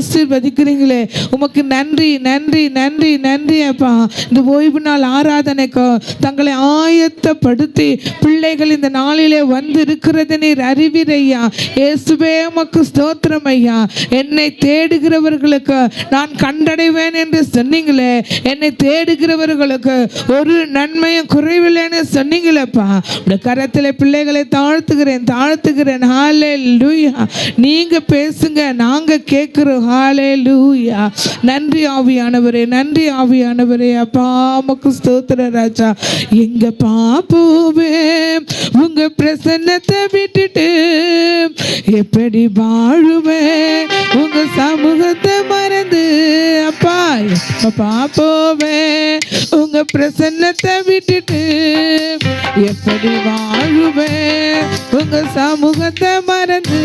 ஆசீர்வதிக்கிறீங்களே உமக்கு நன்றி நன்றி நன்றி நன்றி அப்பா. இந்த ஓய்வு நாள் ஆராதனைக்கு தங்களை ஆயத்தப்படுத்தி பிள்ளைகள் இந்த நாளிலே வந்து இருக்கிறது நீர் அறிவீரையா. இயேசுவே உமக்கு ஸ்தோத்திரம் ஐயா. என்னை தேடுகிறவர்களுக்கு நான் கண்டடைவேன் என்று சொன்னீங்களே, என்னை தேடுகிறவர்களுக்கு ஒரு நன்மையும் குறைவில்லைன்னு சொன்னீங்களேப்பா. இந்த கரத்தில் பிள்ளைகளை தாழ்த்துகிறேன். ஹல்லேலூயா. நீங்க பேசுங்க, நாங்க கேட்கிறோம். ஹல்லேலூயா. நன்றி ஆவியானவரே, நன்றி ஆவியானவரே. அப்பா உமக்கு ஸ்தோத்திர ராஜா. எங்க பாப்போவே உங்க பிரசன்னத்தை விட்டுட்டு எப்படி வாழுவேன் உங்க சமூகத்தை மறந்து. அப்பா பாப்போவே உங்க பிரசன்னத்தை விட்டுட்டு எப்படி வாழுவேன் உங்க சமூகத்தை மறந்து.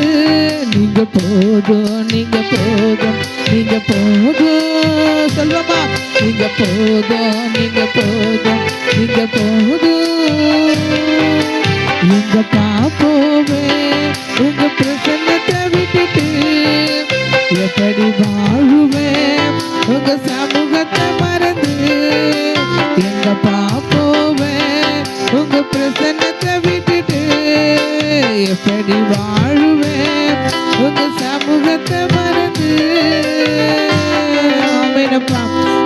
நீங்க போதும், நீங்க போதும், நீங்க போதும். சொல்லுமா, நீங்க போதும், நீங்க போதும், நீங்க போதும். எங்க பாப்போவே உங்க பிரசன்னத்தை விட்டுட்டு எப்படி வாழுவேன் உங்க சமூகத்தை மறந்து. எங்க பாப்போவே உங்க பிரசன்னத்தை விட்டுட்டு எப்படி வாழுவேன் உங்க சமூகத்தை மறந்து. ஆமெனப்பா.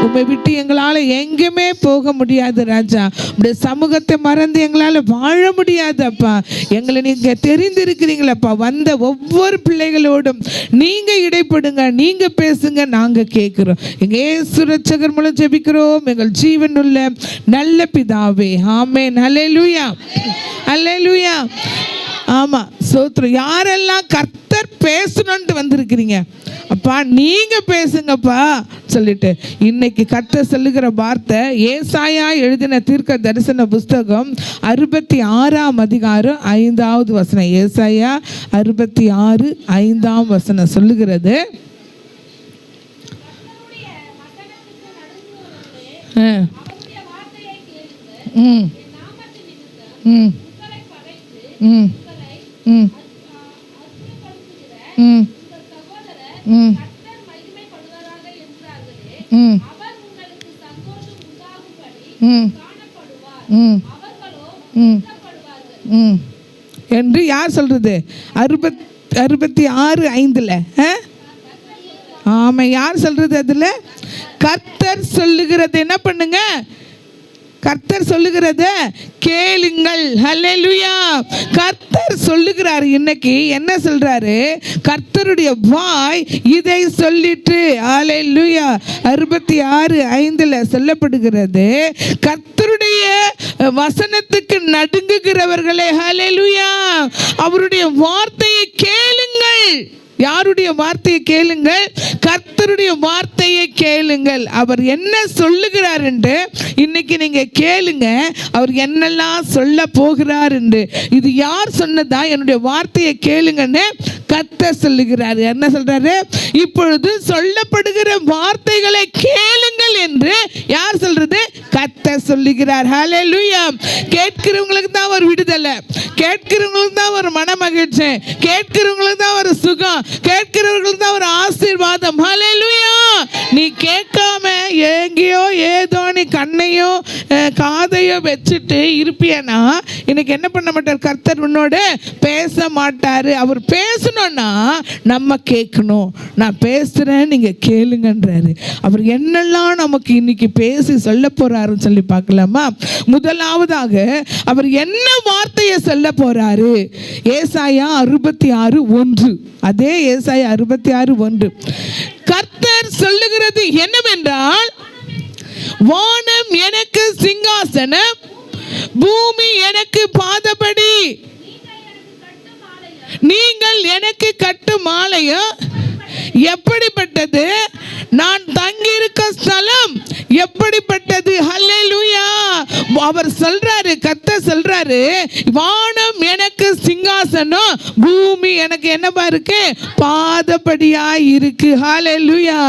உம்மை விட்டு எங்களால் எங்குமே போக முடியாது ராஜா. உடைய சமூகத்தை மறந்து எங்களால் வாழ முடியாது அப்பா. எங்களை நீங்க தெரிந்திருக்கிறீங்களப்பா. வந்த ஒவ்வொரு பிள்ளைகளோடும் நீங்க இடைப்படுங்க, நீங்க பேசுங்க, நாங்க கேட்கிறோம். எங்க இயேசு ரட்சகர் மூலம் ஜெபிக்கிறோம் எங்கள் ஜீவனுள்ள நல்ல பிதாவே. ஆமென். ஹல்லேலூயா, ஹல்லேலூயா. ஆமா, ஸ்தோத்திரம். யாரெல்லாம் கர்த்தர் பேசணும்னு வந்திருக்கிறீங்க அப்பா, நீங்க பேசுங்கப்பா சொல்லிட்டு இன்னைக்கு கர்த்தர் சொல்லுகிற வார்த்தை ஏசாயா எழுதின தீர்க்க தரிசன புஸ்தகம் 66ஆம் அதிகாரம் 5வது வசனம். ஏசாயா 66:5 வசனம் சொல்லுகிறது, என்று யார் சொல்றது? 66:5. ஆமா, யார் சொல்றது? அதுல கர்த்தர் சொல்லுகிறது. என்ன பண்ணுங்க? கர்த்தர் சொல்லுகிறத கேளுங்கள். ஹல்லேலூயா. கர்த்தர் சொல்லுகிறார். இன்னைக்கு என்ன சொல்றாரு? கர்த்தருடைய வாய் இதை சொல்லிட்டு. ஹல்லேலூயா. 66:5 சொல்லப்படுகிறது, கர்த்தருடைய வசனத்துக்கு நடுங்குகிறவர்களே, ஹல்லேலூயா, அவருடைய வார்த்தையை கேளுங்கள். யாருடைய வார்த்தையை கேளுங்கள்? கர்த்தருடைய வார்த்தையை கேளுங்கள். அவர் என்ன சொல்லுகிறார் என்று இன்னைக்கு நீங்க கேளுங்க. அவர் என்னெல்லாம் சொல்ல போகிறார் என்று. இது யார் சொன்னதா? என்னுடைய வார்த்தையை கேளுங்கன்னு கர்த்தர் சொல்லுகிறார். என்ன சொல்றாரு? இப்பொழுது சொல்லப்படுகிற வார்த்தைகளை கேளுங்கள் என்று யார் சொல்றது? கர்த்தர் சொல்லுகிறார். ஹல்லேலூயா. கேட்கிறவங்களுக்கு தான் ஒரு விடுதலை, கேட்கிறவங்களுக்கு தான் ஒரு மன மகிழ்ச்சி, கேட்கிறவங்களுக்கு தான் ஒரு சுகம், கேட்கிறவர்களுக்கு தான் ஒரு ஆசீர்வாதம். ஹல்லேலூயா. நீ கேட்காம எங்கேயோ ஏதோ நீ கண்ணையோ காதையோ வச்சுட்டு இருப்பியனா இன்னைக்கு என்ன பண்ண மாட்டார்? கர்த்தர் உன்னோட பேச மாட்டாரு. அவர் பேசணும்னா நம்ம கேட்கணும். நான் பேசுறேன், நீங்க கேளுங்கன்றாரு. அவர் என்னெல்லாம் நமக்கு இன்னைக்கு பேசி சொல்ல போறாருன்னு சொல்லி பார்க்கலாமா? முதலாவதாக அவர் என்ன வார்த்தையை சொல்ல போறாரு? ஏசாயா 66:1. அதே ஏசாயா 66:1 கர்த்தர் சொல்லுகிறது என்னவென்றால், வானம் எனக்கு சிங்காசனம், பூமி எனக்கு பாதபடி, நீங்கள் எனக்கு கட்டும் ஆலயம் எப்படிப்பட்டது, நான் தங்கியிருக்க ஸ்தலம் எப்படிப்பட்டது. ஹல்லேலூயா. அவர் சொல்றாரு, கர்த்தர் சொல்றாரு, வானம் எனக்கு சிங்காசனம், பூமி எனக்கு என்னவா இருக்கு? பாதபடியா இருக்கு. ஹல்லேலூயா.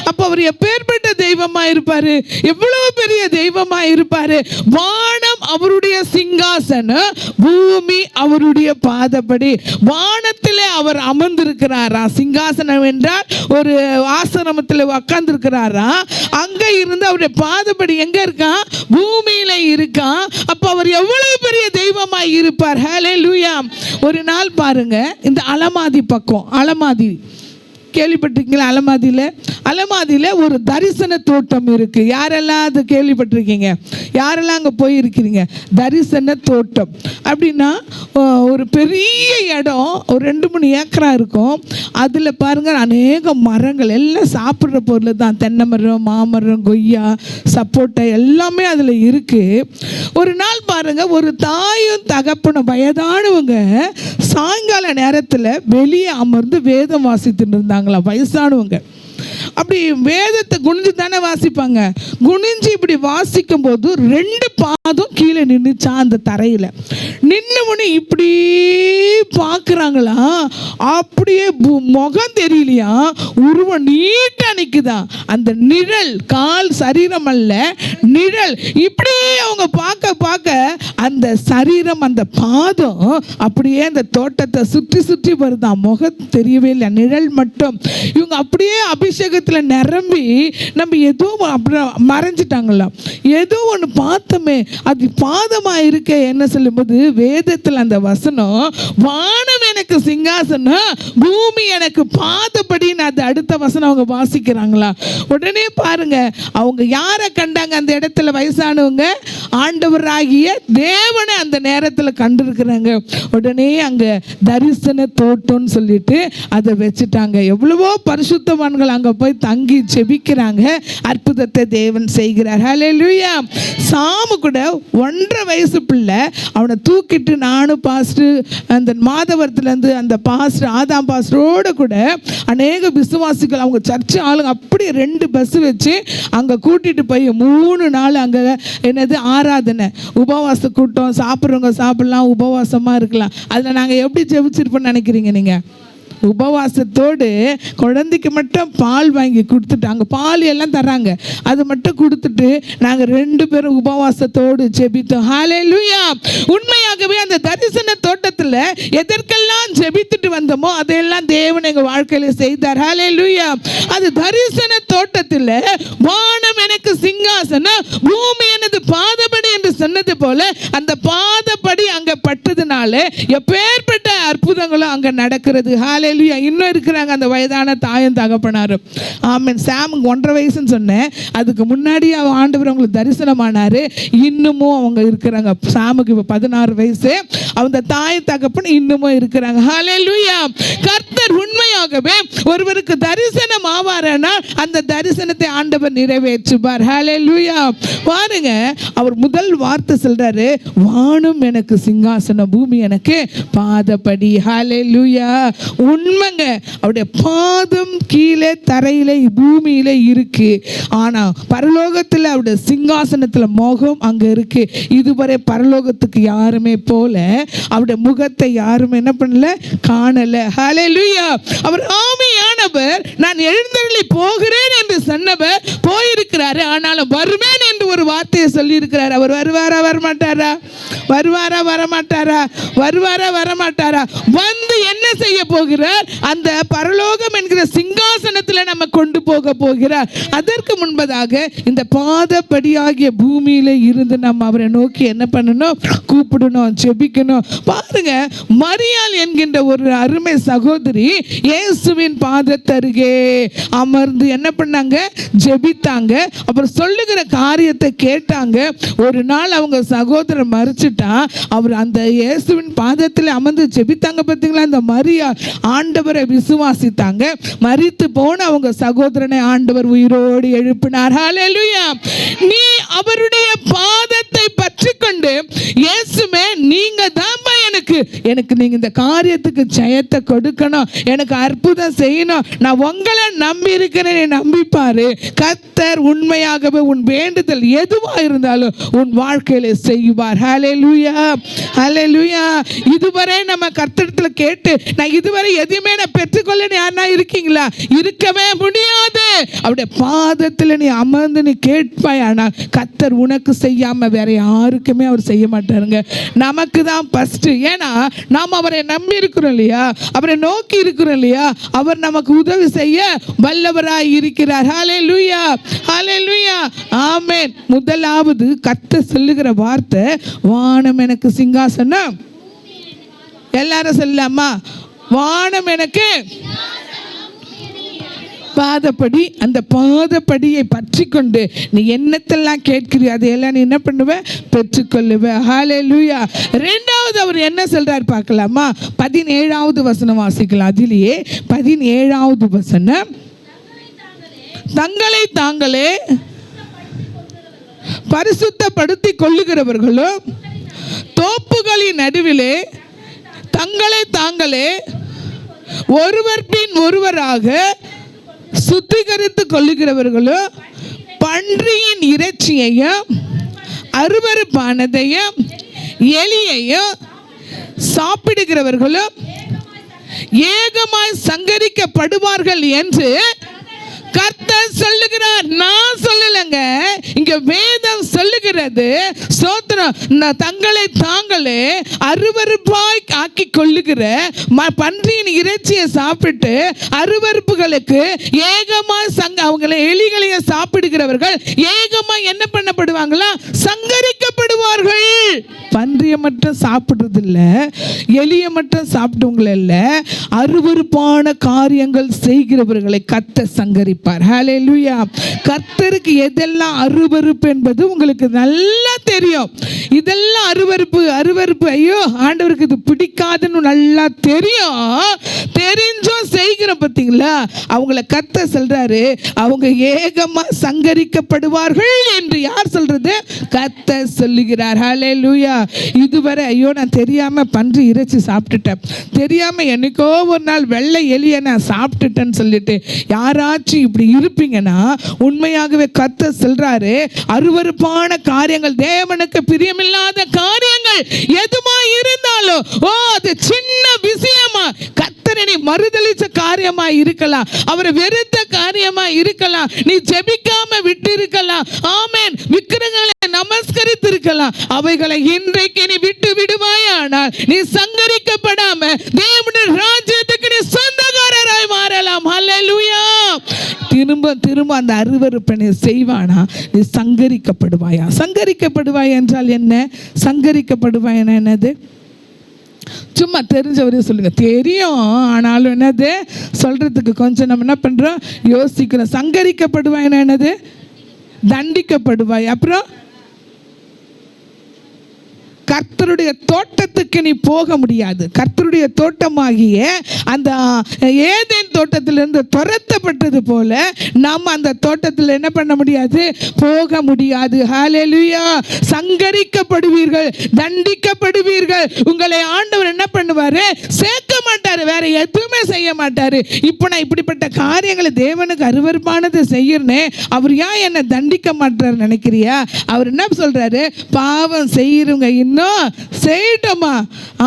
அப்ப அவர் எப்பேற்பட்ட தெய்வமா இருப்பாரு, எவ்வளவு பெரிய தெய்வமா இருப்பாரு. வானம் அவருடைய சிங்காசனம், பூமி அவருடைய பாதப்படி. வானத்திலே அவர் அமர்ந்திருக்கிறாரா. சிங்காசனம் என்றால் ஒரு ஆசிரமத்தில் உட்கார்ந்து இருக்கிறாரா. அங்க இருந்து அவருடைய பாதப்படி எங்க இருக்கான், பூமியில இருக்கான். அப்ப அவர் எவ்வளவு பெரிய தெய்வமா இருப்பார். ஹல்லேலூயா. ஒரு நாள் பாருங்க, இந்த அலமாதி பக்கம், அலமாதி கேள்விப்பட்டிருக்கீங்களா? அலமாதியில் ஒரு தரிசன தோட்டம் இருக்கு. யாரெல்லாம் அது கேள்விப்பட்டிருக்கீங்க? யாரெல்லாம் அங்கே போயிருக்கிறீங்க? தரிசன தோட்டம் அப்படின்னா ஒரு பெரிய இடம், ஒரு 2-3 ஏக்கரா இருக்கும். அதில் பாருங்க அநேக மரங்கள், எல்லாம் சாப்பிட்ற பொருள் தான். தென்னை மரம், மாமரம், கொய்யா, சப்போட்டா எல்லாமே அதில் இருக்கு. ஒரு நாள் பாருங்க, ஒரு தாயும் தகப்பனும் வயதானவங்க சாயங்கால நேரத்தில் வெளியே அமர்ந்து வேதம் வாசித்துட்டு இருந்தாங்க. வயசானவங்க அப்படி வேதத்தை குனிஞ்சு தானே வாசிப்பாங்க. குனிஞ்சு இப்படி வாசிக்கும் போது 2 பாதம் கீழே நின்றுச்சா அந்த தரையில். நின்று இப்படி பார்க்குறாங்களா, அப்படியே முகம் தெரியலையா, உருவம் நீட்டாக நிற்குதான். அந்த நிழல், கால் சரீரம் அல்ல, நிழல். இப்படி அவங்க பார்க்க பார்க்க அந்த சரீரம், அந்த பாதம் அப்படியே அந்த தோட்டத்தை சுற்றி சுற்றி வருதான். முகம் தெரியவே இல்லை, நிழல் மட்டும். இவங்க அப்படியே அபிஷேகத்தில் நிரம்பி, நம்ம ஏதோ அப்படி மறைஞ்சிட்டாங்களா, ஏதோ ஒன்று பார்த்தோமே அது பாதமாக இருக்க. என்ன சொல்லும்போது வேதத்தில் அந்த வசனம், வானம் எனக்கு சிங்காசனம், பூமி எனக்கு பாதப்படின்னு அது அடுத்த வசனம் அவங்க வாசிக்கிறாங்களா. உடனே பாருங்க, அவங்க யாரை கண்டாங்க அந்த இடத்துல? வயசானவங்க ஆண்டவராகிய தேவனை அந்த நேரத்தில் கண்டிருக்கிறாங்க. உடனே அங்கே தரிசன தோட்டம்னு சொல்லிட்டு அதை வச்சுட்டாங்க. எவ்வளவோ பரிசுத்தவான்கள் அங்கே போய் தங்கி ஜெபிக்கிறாங்க. அற்புதத்தை தேவன் செய்கிறார். ஹல்லேலூயா. சாமு கூட 1.5 வயசு பிள்ளை, அவனை தூக்கிட்டு நானும் பாஸ்டர் அந்த மாதவரத்துலேருந்து அந்த பாஸ்டர் ஆதாம் பாஸ்டரோடு கூட அநேக விசுவாசிகள், அவங்க சர்ச்சு ஆளுங்க அப்படியே 2 பஸ் வச்சு அங்கே கூட்டிகிட்டு போய் 3 நாள் அங்கே என்னது ஆராதனை, உபவாச கூட்டம். சாப்பிட்றவங்க சாப்பிட்லாம், உபவாசமாக இருக்கலாம். அதில் நாங்கள் எப்படி ஜெபிச்சிருப்போம்னு நினைக்கிறீங்க நீங்கள்? உபவாசத்தோடு குழந்தைக்கு மட்டும் பால் வாங்கி கொடுத்துட்டாங்க. பால் எல்லாம் தராங்க, அது மட்டும் கொடுத்துட்டு நாங்கள் 2 பேரும் உபவாசத்தோடு ஜெபித்தோம். ஹல்லேலூயா. உண்மையாகவே அந்த தரிசன தோட்டத்தில் எதற்கெல்லாம் ஜெபித்துட்டு வந்தோமோ அதையெல்லாம் தேவன் எங்கள் வாழ்க்கையில் செய்தார். ஹல்லேலூயா. அது தரிசன தோட்டத்தில் வானம் எனக்கு சிங்காசனம், பூமி எனது பாதப்படி என்று சொன்னது போல அந்த பாதப்படி அங்கே பட்டதுனால எப்பேற்பட்ட அற்புதங்களும் அங்கே நடக்கிறது. ஹல்லேலூயா. இன்னும் இருக்கிறாங்க அந்த வயதான தாயும் தகப்பனாரும். ஆமென். சாமுக்கு 1.5 வயசுன்னு சொன்னேன், அதுக்கு முன்னாடி ஆண்டவர் அவங்களுக்கு தரிசனமானார். இன்னமும் அவங்க இருக்கிறாங்க. சாமுக்கு இப்போ 16 வயசு. அந்த தாய் தகப்பன் இன்னமும் இருக்கிறாங்க. ஹல்லேலூயா. கர்த்தர் உண்மையாகவே ஒருவருக்கு தரிசனம் ஆவாரனா அந்த தரிசனத்தை ஆண்டவர் நிறைவேற்றுவார். ஹல்லேலூயா. பாருங்க, அவர் முதல் வார்த்தை சொல்றாரு, வானம் எனக்கு சிங்காசனம், பூமி எனக்கு பாதப்படி. ஹல்லேலூயா. உண்மைங்க, அவருடைய பாதம் கீழே தரையில பூமியில இருக்கு. ஆனா பரலோகத்தில் அவருடைய சிங்காசனத்துல முகம் அங்க இருக்கு. இதுவரை பரலோகத்துக்கு யாருமே போல, அவருடைய முகத்தை யாரும் என்ன பண்ணல, காணல. ஹல்லேலூயா. அவர் ஆவியானவர் நான் எழுந்தருளி போகிறேன் என்று சொன்னவர் போயிருக்கிறாரு. ஆனாலும் வருவேன் என்று ஒரு வார்த்தையை சொல்லி இருக்கிறார். அவர் வருவாரா வரமாட்டாரா? வருவாரா வரமாட்டாரா? வருவாரா வரமாட்டாரா? வந்து என்ன செய்ய போகிறார்? அந்த பரலோகம் என்கிற சிங்காசனத்தில் நம்ம கொண்டு போக போகிறார். அதற்கு முன்பதாக இந்த பாதப்படியாகிய பூமியில இருந்து நம்ம அவரை நோக்கி என்ன பண்ணணும்? கூப்பிடணும், ஜெபிக்கணும். பாருங்க, மரியாள் என்கின்ற ஒரு அருமை சகோதரி இயேசுவின் பாதத்தருகே அமர்ந்து என்ன பண்ணாங்க? ஜெபித்தாங்க. அப்புறம் சொல்லுகிற காரியத்தை கேட்டாங்க. ஒரு நாள் அவங்க சகோதரர் மரிச்சிட்டா, அவர் அந்த இயேசுவின் பாதத்தில் அமர்ந்து ஜெபித்தாங்க. பார்த்தீங்களா? அந்த மரியாள் ஆண்டவரை விசுவாசித்தாங்க. மரித்து போன அவங்க சகோதரனை ஆண்டவர் உயிரோடு எழுப்பினார். ஹல்லேலூயா. நீ அவருடைய பாதத்தை பற்றி கொண்டு, இயேசுவே நீங்க தான் எனக்கு இருக்கு, எனக்கு நீங்க இந்த காரியத்துக்கு ஜெயத்தை கொடுக்கணும், எனக்கு அற்புதம் செய்யணும், நான் உங்களை நம்பி இருக்கிறேன், நம்பிப்பாரு. கர்த்தர் உண்மையாகவே உன் வேண்டுதல் எதுவா இருந்தாலும் உன் வாழ்க்கையில செய்வார். ஹல்லேலூயா, ஹல்லேலூயா. இதுவரை நம்ம கர்த்தரிடத்துல கேட்டு நான் இதுவரை எதையுமே நான் பெற்றுக்கொள்ள யாருன்னா இருக்கீங்களா? இருக்கவே முடியாது. அவருடைய பாதத்தில் நீ அமர்ந்து நீ கேட்பாய். ஆனால் கர்த்தர் உனக்கு செய்யாம வேற யாருக்குமே அவர் செய்ய மாட்டாருங்க. நமக்கு தான் ஃபர்ஸ்ட். ஏன்னா நாம் அவரை நம்பி இருக்கிறோம் இல்லையா, அவரை நோக்கி இருக்கிறோம் இல்லையா, அவர் நமக்கு உதவி செய்ய வல்லவராய் இருக்கிறார். ஹல்லேலூயா, ஹல்லேலூயா, ஆமென். முதலாவது கர்த்தர் சொல்லுகிற வார்த்தை, வானம் எனக்கு சிங்காசனம். எல்லாரும் சொல்லலாமா? வானம் எனக்கு பாதப்படி. அந்த பாதப்படியை பற்றி கொண்டு நீ என்னத்தெல்லாம் கேட்கிறியோ அதையெல்லாம் நீ என்ன பண்ணுவ? பெற்றுக்கொள்ளுவ. ஹல்லேலூயா. ரெண்டாவது அவர் என்ன சொல்றார் பார்க்கலாமா? 17வது வசனம் வாசிக்கலாம். அதிலேயே 17வது வசனம், தங்களை தாங்களே பரிசுத்தப்படுத்திக் கொள்ளுகிறவர்களும் தோப்புகளின் நடுவிலே தங்களை தாங்களே ஒருவர் பின் ஒருவராக சுத்திகரித்துக் கொள்ளுகிறவர்களும் பன்றியின் இறைச்சியையும் அருவருப்பானதையும் எலியையும் சாப்பிடுகிறவர்களும் ஏகமாய் சங்கரிக்கப்படுவார்கள் என்று கர்த்தர் சொல்லுகிறார். நான் சொல்லலைங்க, இங்க வேதம் சொல்லுகிறது. ஸ்தோத்திரம். தங்களை தாங்களே அருவருப்பாய் ஆக்கி கொள்ளுகிற பன்றியின் இறைச்சியை சாப்பிட்டு அருவருப்புகளுக்கு ஏகமாய் அவங்களை எலிகளையும் சாப்பிடுகிறவர்கள் ஏகமாய் என்ன பண்ணப்படுவாங்களா? சங்கரிக்கப்படுவார்கள். பன்றியை மட்டும் சாப்பிடுறது இல்லை, எலியை மட்டும் சாப்பிட்டவங்கள இல்லை, அருவருப்பான காரியங்கள் செய்கிறவர்களை கர்த்தர் சங்கரிப்பார். ஹல்லேலூயா. கர்த்தருக்கு எதெல்லாம் அருவருப்பு என்பது உங்களுக்கு நல்லா தெரியும். இதெல்லாம் அருவருப்பு, அருவருப்பு, ஐயோ ஆண்டவருக்கு இது பிடிக்காதுன்னு நல்லா தெரியும். தெரிஞ்சும் செய்கிறோம் பார்த்தீங்களா? அவங்கள கர்த்தர் சொல்றாரு, அவங்க ஏகமா சங்கரிக்கப்படுவார்கள் என்று யார் சொல்றது? கர்த்தர் சொல்லுகிறார். ஹல்லேலூயா. இதுவரை ஐயோ நான் தெரியாம பன்றி இறைச்சி சாப்பிட்டுட்டேன், தெரியாம என்னைக்கோ ஒரு நாள் வெள்ளை எலியை நான் சாப்பிட்டுட்டேன்னு சொல்லிட்டு யாராச்சும் இப்படி இருப்பீங்கன்னா, உண்மையாகவே கர்த்தர் சொல்றாரு, அருவருப்பான காரியங்கள், தேவனுக்கு பிரியமில்லாத காரியங்கள் எதுமா இருந்தாலும், ஓ அது சின்ன விஷயமா, கர்த்தரை மறுதலிச்ச காரியமா இருக்கலாம், அவரை வெறுத்த காரியமா இருக்கலாம், நீ ஜெபிக்காம விட்டு இருக்கலாம், ஆமென், விக்கிரகங்களை நமஸ்கரித்து இருக்கலாம், அவைகளை இன்றைக்கு நீ விட்டு விடுவாயானால் நீ சங்கரிக்கப்படாம தேவனுடைய ராஜ்யத்துக்கு நீ சொந்தக்காரராய் மாறலாம். ஹல்லேலூயா. திரும்ப திரும்ப அந்த அருவருப்பனை செய்வானா, நீ சங்கரிக்கப்படுவாயா? சங்கரிக்கப்படுவாய் என்றால் என்ன? சங்கரிக்கப்படுவாய் என்னது? சும்மா தெரிஞ்சவரையும் சொல்லுங்க. தெரியும், ஆனாலும் என்னது சொல்றதுக்கு கொஞ்சம் நம்ம என்ன பண்றோம்? யோசிக்கிறோம். சங்கரிக்கப்படுவாய் என்னது? தண்டிக்கப்படுவாய். அப்புறம் கர்த்தருடைய தோட்டத்துக்கு நீ போக முடியாது. கர்த்தருடைய தோட்டமாகிய அந்த ஏதேன் தோட்டத்திலிருந்து துரத்தப்பட்டது போல நாம் அந்த தோட்டத்தில் என்ன பண்ண முடியாது? போக முடியாது. ஹல்லேலூயா. சங்கரிக்கப்படுவீர்கள், தண்டிக்கப்படுவீர்கள். உங்களை ஆண்டவர் என்ன பண்ணுவாரு? சேர்க்க மாட்டாரு, வேற எதுவுமே செய்ய மாட்டாரு. இப்போ நான் இப்படிப்பட்ட காரியங்களை தேவனுக்கு அருவருப்பானதை செய்யறேனே, அவர் ஏன் என்னை தண்டிக்க மாட்டாரு நினைக்கிறியா? அவர் என்ன சொல்றாரு? பாவம் செய்யறவங்க இன்னும் செய்யட்டுமா,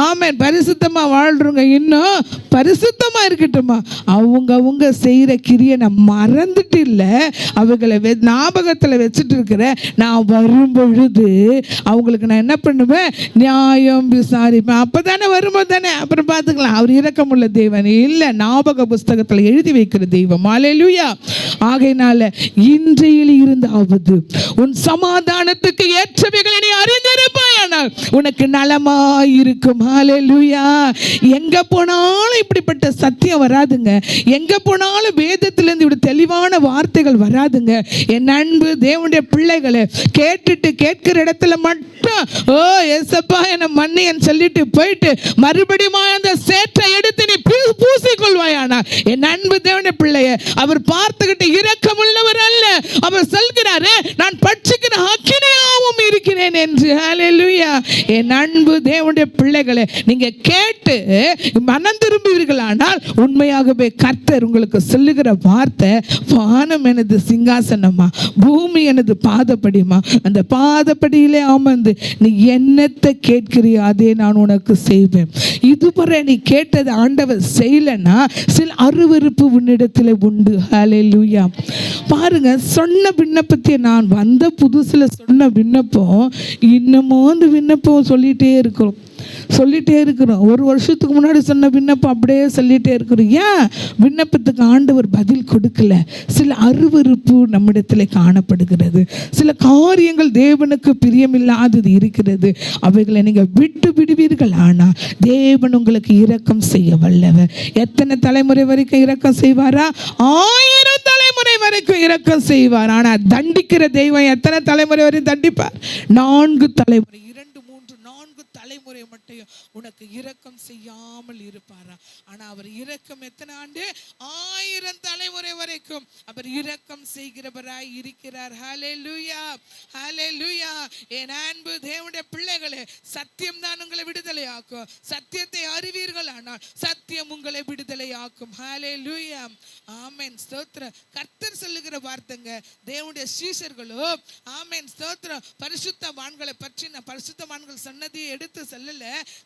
ஆமென், பரிசுத்தமா வாழ்றவங்க இன்னும் பரிசுத்தமா இருக்கட்டுமா. அவங்க செய்யற கிரியை நான் மறந்துட்டு இல்லை, அவங்களை ஞாபகத்தில் வச்சுட்டு இருக்கிற. நான் வரும் பொழுது அவங்களுக்கு நான் என்ன பண்ணுவேன்? நியாயம் விசாரிப்பேன். அப்பதானே வரும்போது தானே, அப்புறம் பார்த்துக்கலாம். அவர் இரக்கமுள்ள தேவன் இல்லை, ஞாபக புஸ்தகத்தில் எழுதி வைக்கிற தெய்வம். ஹல்லேலூயா. ஆகையினால இன்றையில் இருந்தாவது உன் சமாதானத்துக்கு ஏற்றவைகளை நீ அறிந்திருப்பாயானால் உனக்கு நலமாயிருக்கும். ஹல்லேலூயா. எங்க போனாலும் இப்படிப்பட்ட சத்தியம் வராதுங்க. எங்க போனாலும் வேதத்திலிருந்து இப்படி தெளிவான வார்த்தைகள் வராதுங்க. என் அன்பு தேவனுடைய பிள்ளைகளை கேட்டுட்டு கேட்கிற இடத்துல மட்டும் ஓ ஏசப்பா என்ன மன்னியன்னு சொல்லிட்டு போயிட்டு மறுபடியும் அந்த சேற்றை எடுத்து நீ பூசிக்கொள்வாயானா, என் அன்பு தேவனுடைய பிள்ளைய அவர் பார்த்துக்கிட்டு இரக்கமுள்ளவர் அல்ல. அவர் சொல்கிறாரு, நான் பட்சிக்கிற அக்கினியாவும் இருக்கிறேனே. என்று. ஹல்லேலூயா. என் அன்பு தேவனுடைய பிள்ளைகளே, நீங்க கேட்டு மனம் திரும்புவீர்களானால் உண்மையாகவே கர்த்தர் உங்களுக்கு சொல்லுகிற வார்த்தை, வானம் எனது சிங்காசனமா, பூமி எனது பாதப்படிமா, அந்த பாதப்படியிலே அமர்ந்து நீ என்னத்தை கேட்கிறியோ அதே நான் உனக்கு செய்வேன். இதுவரை நீ கேட்டது ஆண்டவர் செய்யலைன்னா சில அருவருப்பு உன்னிடத்தில் உண்டு. ஹல்லேலூயா. பாருங்க, சொன்ன விண்ணப்பத்தை நான் வந்த புதுசுல சொன்ன விண்ணப்பம் இன்னமும் அந்த விண்ணப்பம் சொல்லிட்டே இருக்கிறோம். ஒரு வருஷத்துக்கு முன்னாடி சொன்ன விண்ணப்பம் அப்படியே சொல்லிட்டே இருக்கிறோம். ஏன்? விண்ணப்பத்துக்கு ஆண்டவர் பதில் கொடுக்கல. சில அருவருப்பு நம்மிடத்தில் காணப்படுகிறது. சில காரியங்கள் தேவனுக்கு பிரியமில்லாதது இருக்கிறது. அவைகளை நீங்க விட்டு விடுவீர்கள். ஆனா தேவன் உங்களுக்கு இரக்கம் செய்ய வல்லவர். எத்தனை தலைமுறை வரைக்கும் இரக்கம் செய்வாரா? 1000 தலைமுறை வரைக்கும் இரக்கம் செய்வார். ஆனா தண்டிக்கிற தெய்வம் எத்தனை தலைமுறை வரைக்கும் தண்டிப்பார்? 4 தலைமுறை, 2, 3, 4 தலைமுறை மட்டும் உனக்கு இரக்கம் செய்யாமல் இருப்பாரா? ஆனா அவர் இரக்கம் எத்தனை ஆண்டு? 1000 தலைமுறை வரைக்கும் அவர் இரக்கம் செய்கிறவராய் இருக்கிறார். ஹல்லேலூயா, ஹல்லேலூயா. என் அன்பு தேவனுடைய பிள்ளைகளே, சத்தியம் தான் உங்களை விடுதலை ஆக்கும். சத்தியத்தை அறிவீர்கள், ஆனால் சத்தியம் உங்களை விடுதலை ஆக்கும். ஹல்லேலூயா, ஆமென், ஸ்தோத்திரம். கர்த்தர் சொல்லுகிற வார்த்தைங்க. தேவனுடைய சீஷர்களோ ஆமென், ஸ்தோத்திரம், பரிசுத்தவான்களை பற்றி நான் பரிசுத்தவான்கள் சொன்னதை எடுத்து சொல்லல,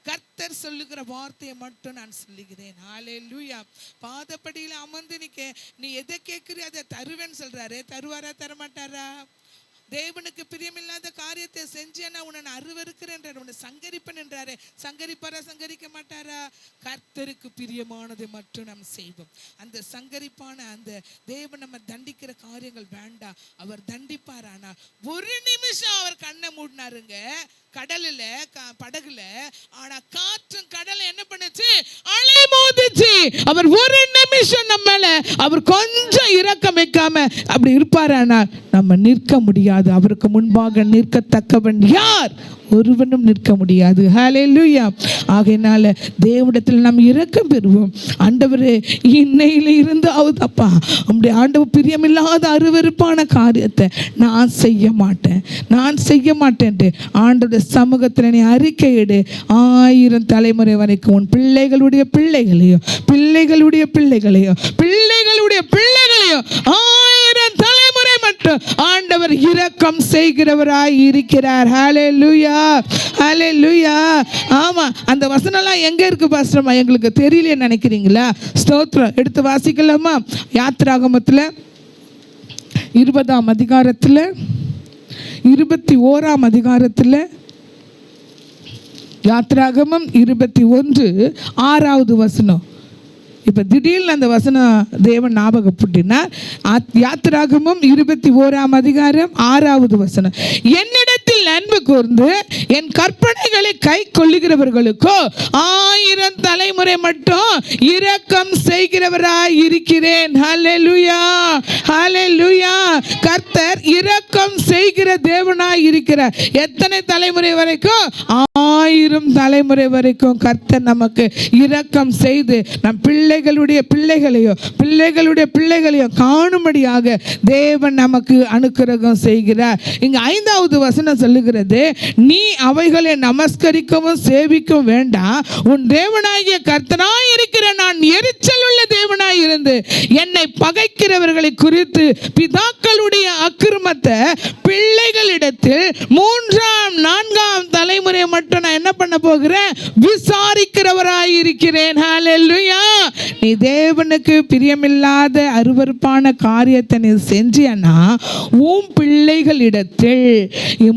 கர்த்தர் சொல்லுகிற வார்த்தையை மட்டும் நான் சொல்லுகிறேன். ஹல்லேலூயா. பாதப்படியில் அமர்ந்து நிக்க நீ எதை கேட்கிறியோ அதை தருவேன்னு சொல்றாரு. தருவாரா? தரமாட்டாரா? தேவனுக்கு பிரியமில்லாத காரியத்தை செஞ்சேன்னா உன்னை நான் அருவருக்கிறேன், உன்னை சங்கரிப்பேன் என்றாரு. சங்கரிப்பாரா? சங்கரிக்க மாட்டாரா? கர்த்தருக்கு பிரியமானதை மட்டும் நாம் செய்வோம். அந்த சங்கரிப்பான அந்த தேவன் நம்ம தண்டிக்கிற காரியங்கள் வேண்டாம். அவர் தண்டிப்பார். ஆனா ஒரு நிமிஷம் அவர் கண்ணை மூடினாருங்க கடல்ல, படகுல. ஆனா காற்றும் கடலை என்ன பண்ணுச்சு? அலை மோதிச்சு. அவர் ஒரு நிமிஷம் நம்ம மேல அவர் கொஞ்சம் இரக்கம் வைக்காம அப்படி இருப்பாரானா நம்ம நிற்க முடியாது. அவருக்கு முன்பாக நிற்கத்தக்கவன் யார்? ஒருவனும் நிற்க முடியாது. ஹல்லேலூயா. ஆகையினால தேவனிடத்தில் நாம் இரக்கம் பெறுவோம். ஆண்டவரே, இன்னையில இருந்து ஆகுதப்பா, நம்முடைய ஆண்டவர் பிரியமில்லாத அருவருப்பான காரியத்தை நான் செய்ய மாட்டேன்ட்டு ஆண்டவருடைய சமூகத்தில் நீ அறிக்கையிடு. 1000 தலைமுறை வரைக்கும் உன் பிள்ளைகளுடைய பிள்ளைகளையோ 1000 தலைமுறை மட்டும் ஆண்டவர் இரக்கம் செய்கிறவராய் இருக்கிறார். ஹல்லேலூயா, ஹல்லேலூயா. ஆமா, அந்த வசனம்லாம் எங்க இருக்கு பாஸ்டர்மா? எங்களுக்கு தெரியலையே நினைக்கிறீங்களா? ஸ்தோத்திரம். எடுத்து வாசிக்கலாமா? யாத்திராகமத்தில் 20ஆம் அதிகாரத்தில் 21ஆம் அதிகாரத்தில் யாத்திராகமம் 21 6வது வசனம். இப்போ திடீர்னு அந்த வசனம் தேவன் ஞாபகப்பட்டினார். யாத்திராகமம் 21ஆம் அதிகாரம் 6வது வசனம். என்னிடத்தில் அன்பு கூர்ந்து என் கற்பனைகளை கை கொள்ளுகிறவர்களுக்கோ 1000 தலைமுறை மட்டும் இரக்கம் செய்கிறவராய் இருக்கிறேன். ஹல்லேலூயா, ஹல்லேலூயா. கர்த்தர் இரக்கம் செய்கிற தேவனாய் இருக்கிறார். எத்தனை தலைமுறை வரைக்கும்? 1000 தலைமுறை வரைக்கும் கர்த்தர் நமக்கு இரக்கம் செய்து நம் பிள்ளைகளுடைய பிள்ளைகளையோ காணும்படியாக தேவன் நமக்கு அனுக்கிரகம் செய்கிறார். இங்க 5வது வசனம் சொல்லுகிறது, நீ அவைகளை நமஸ்கரிக்கவும் சேவிக்கவும் வேண்டாம். உன் தேவனாகிய கர்த்தனாய் இருக்கிற நான் எரிச்சல் உள்ள தேவனாய் இருந்து என்னை பகைக்கிறவர்களை குறித்து பிதாக்களுடைய அக்கிரமத்தை பிள்ளைகளிடத்தில் 3ஆம் 4ஆம் தலைமுறை மட்டும் நான் என்ன பண்ண போகிறேன்? விசாரிக்கிறவராய் இருக்கிறேன். ஹல்லேலூயா. நீ தேவனுக்கு பிரியமில்லாத அருவருப்பான காரியத்தை நீ செஞ்சியன்னா உன் பிள்ளைகளிடத்தில்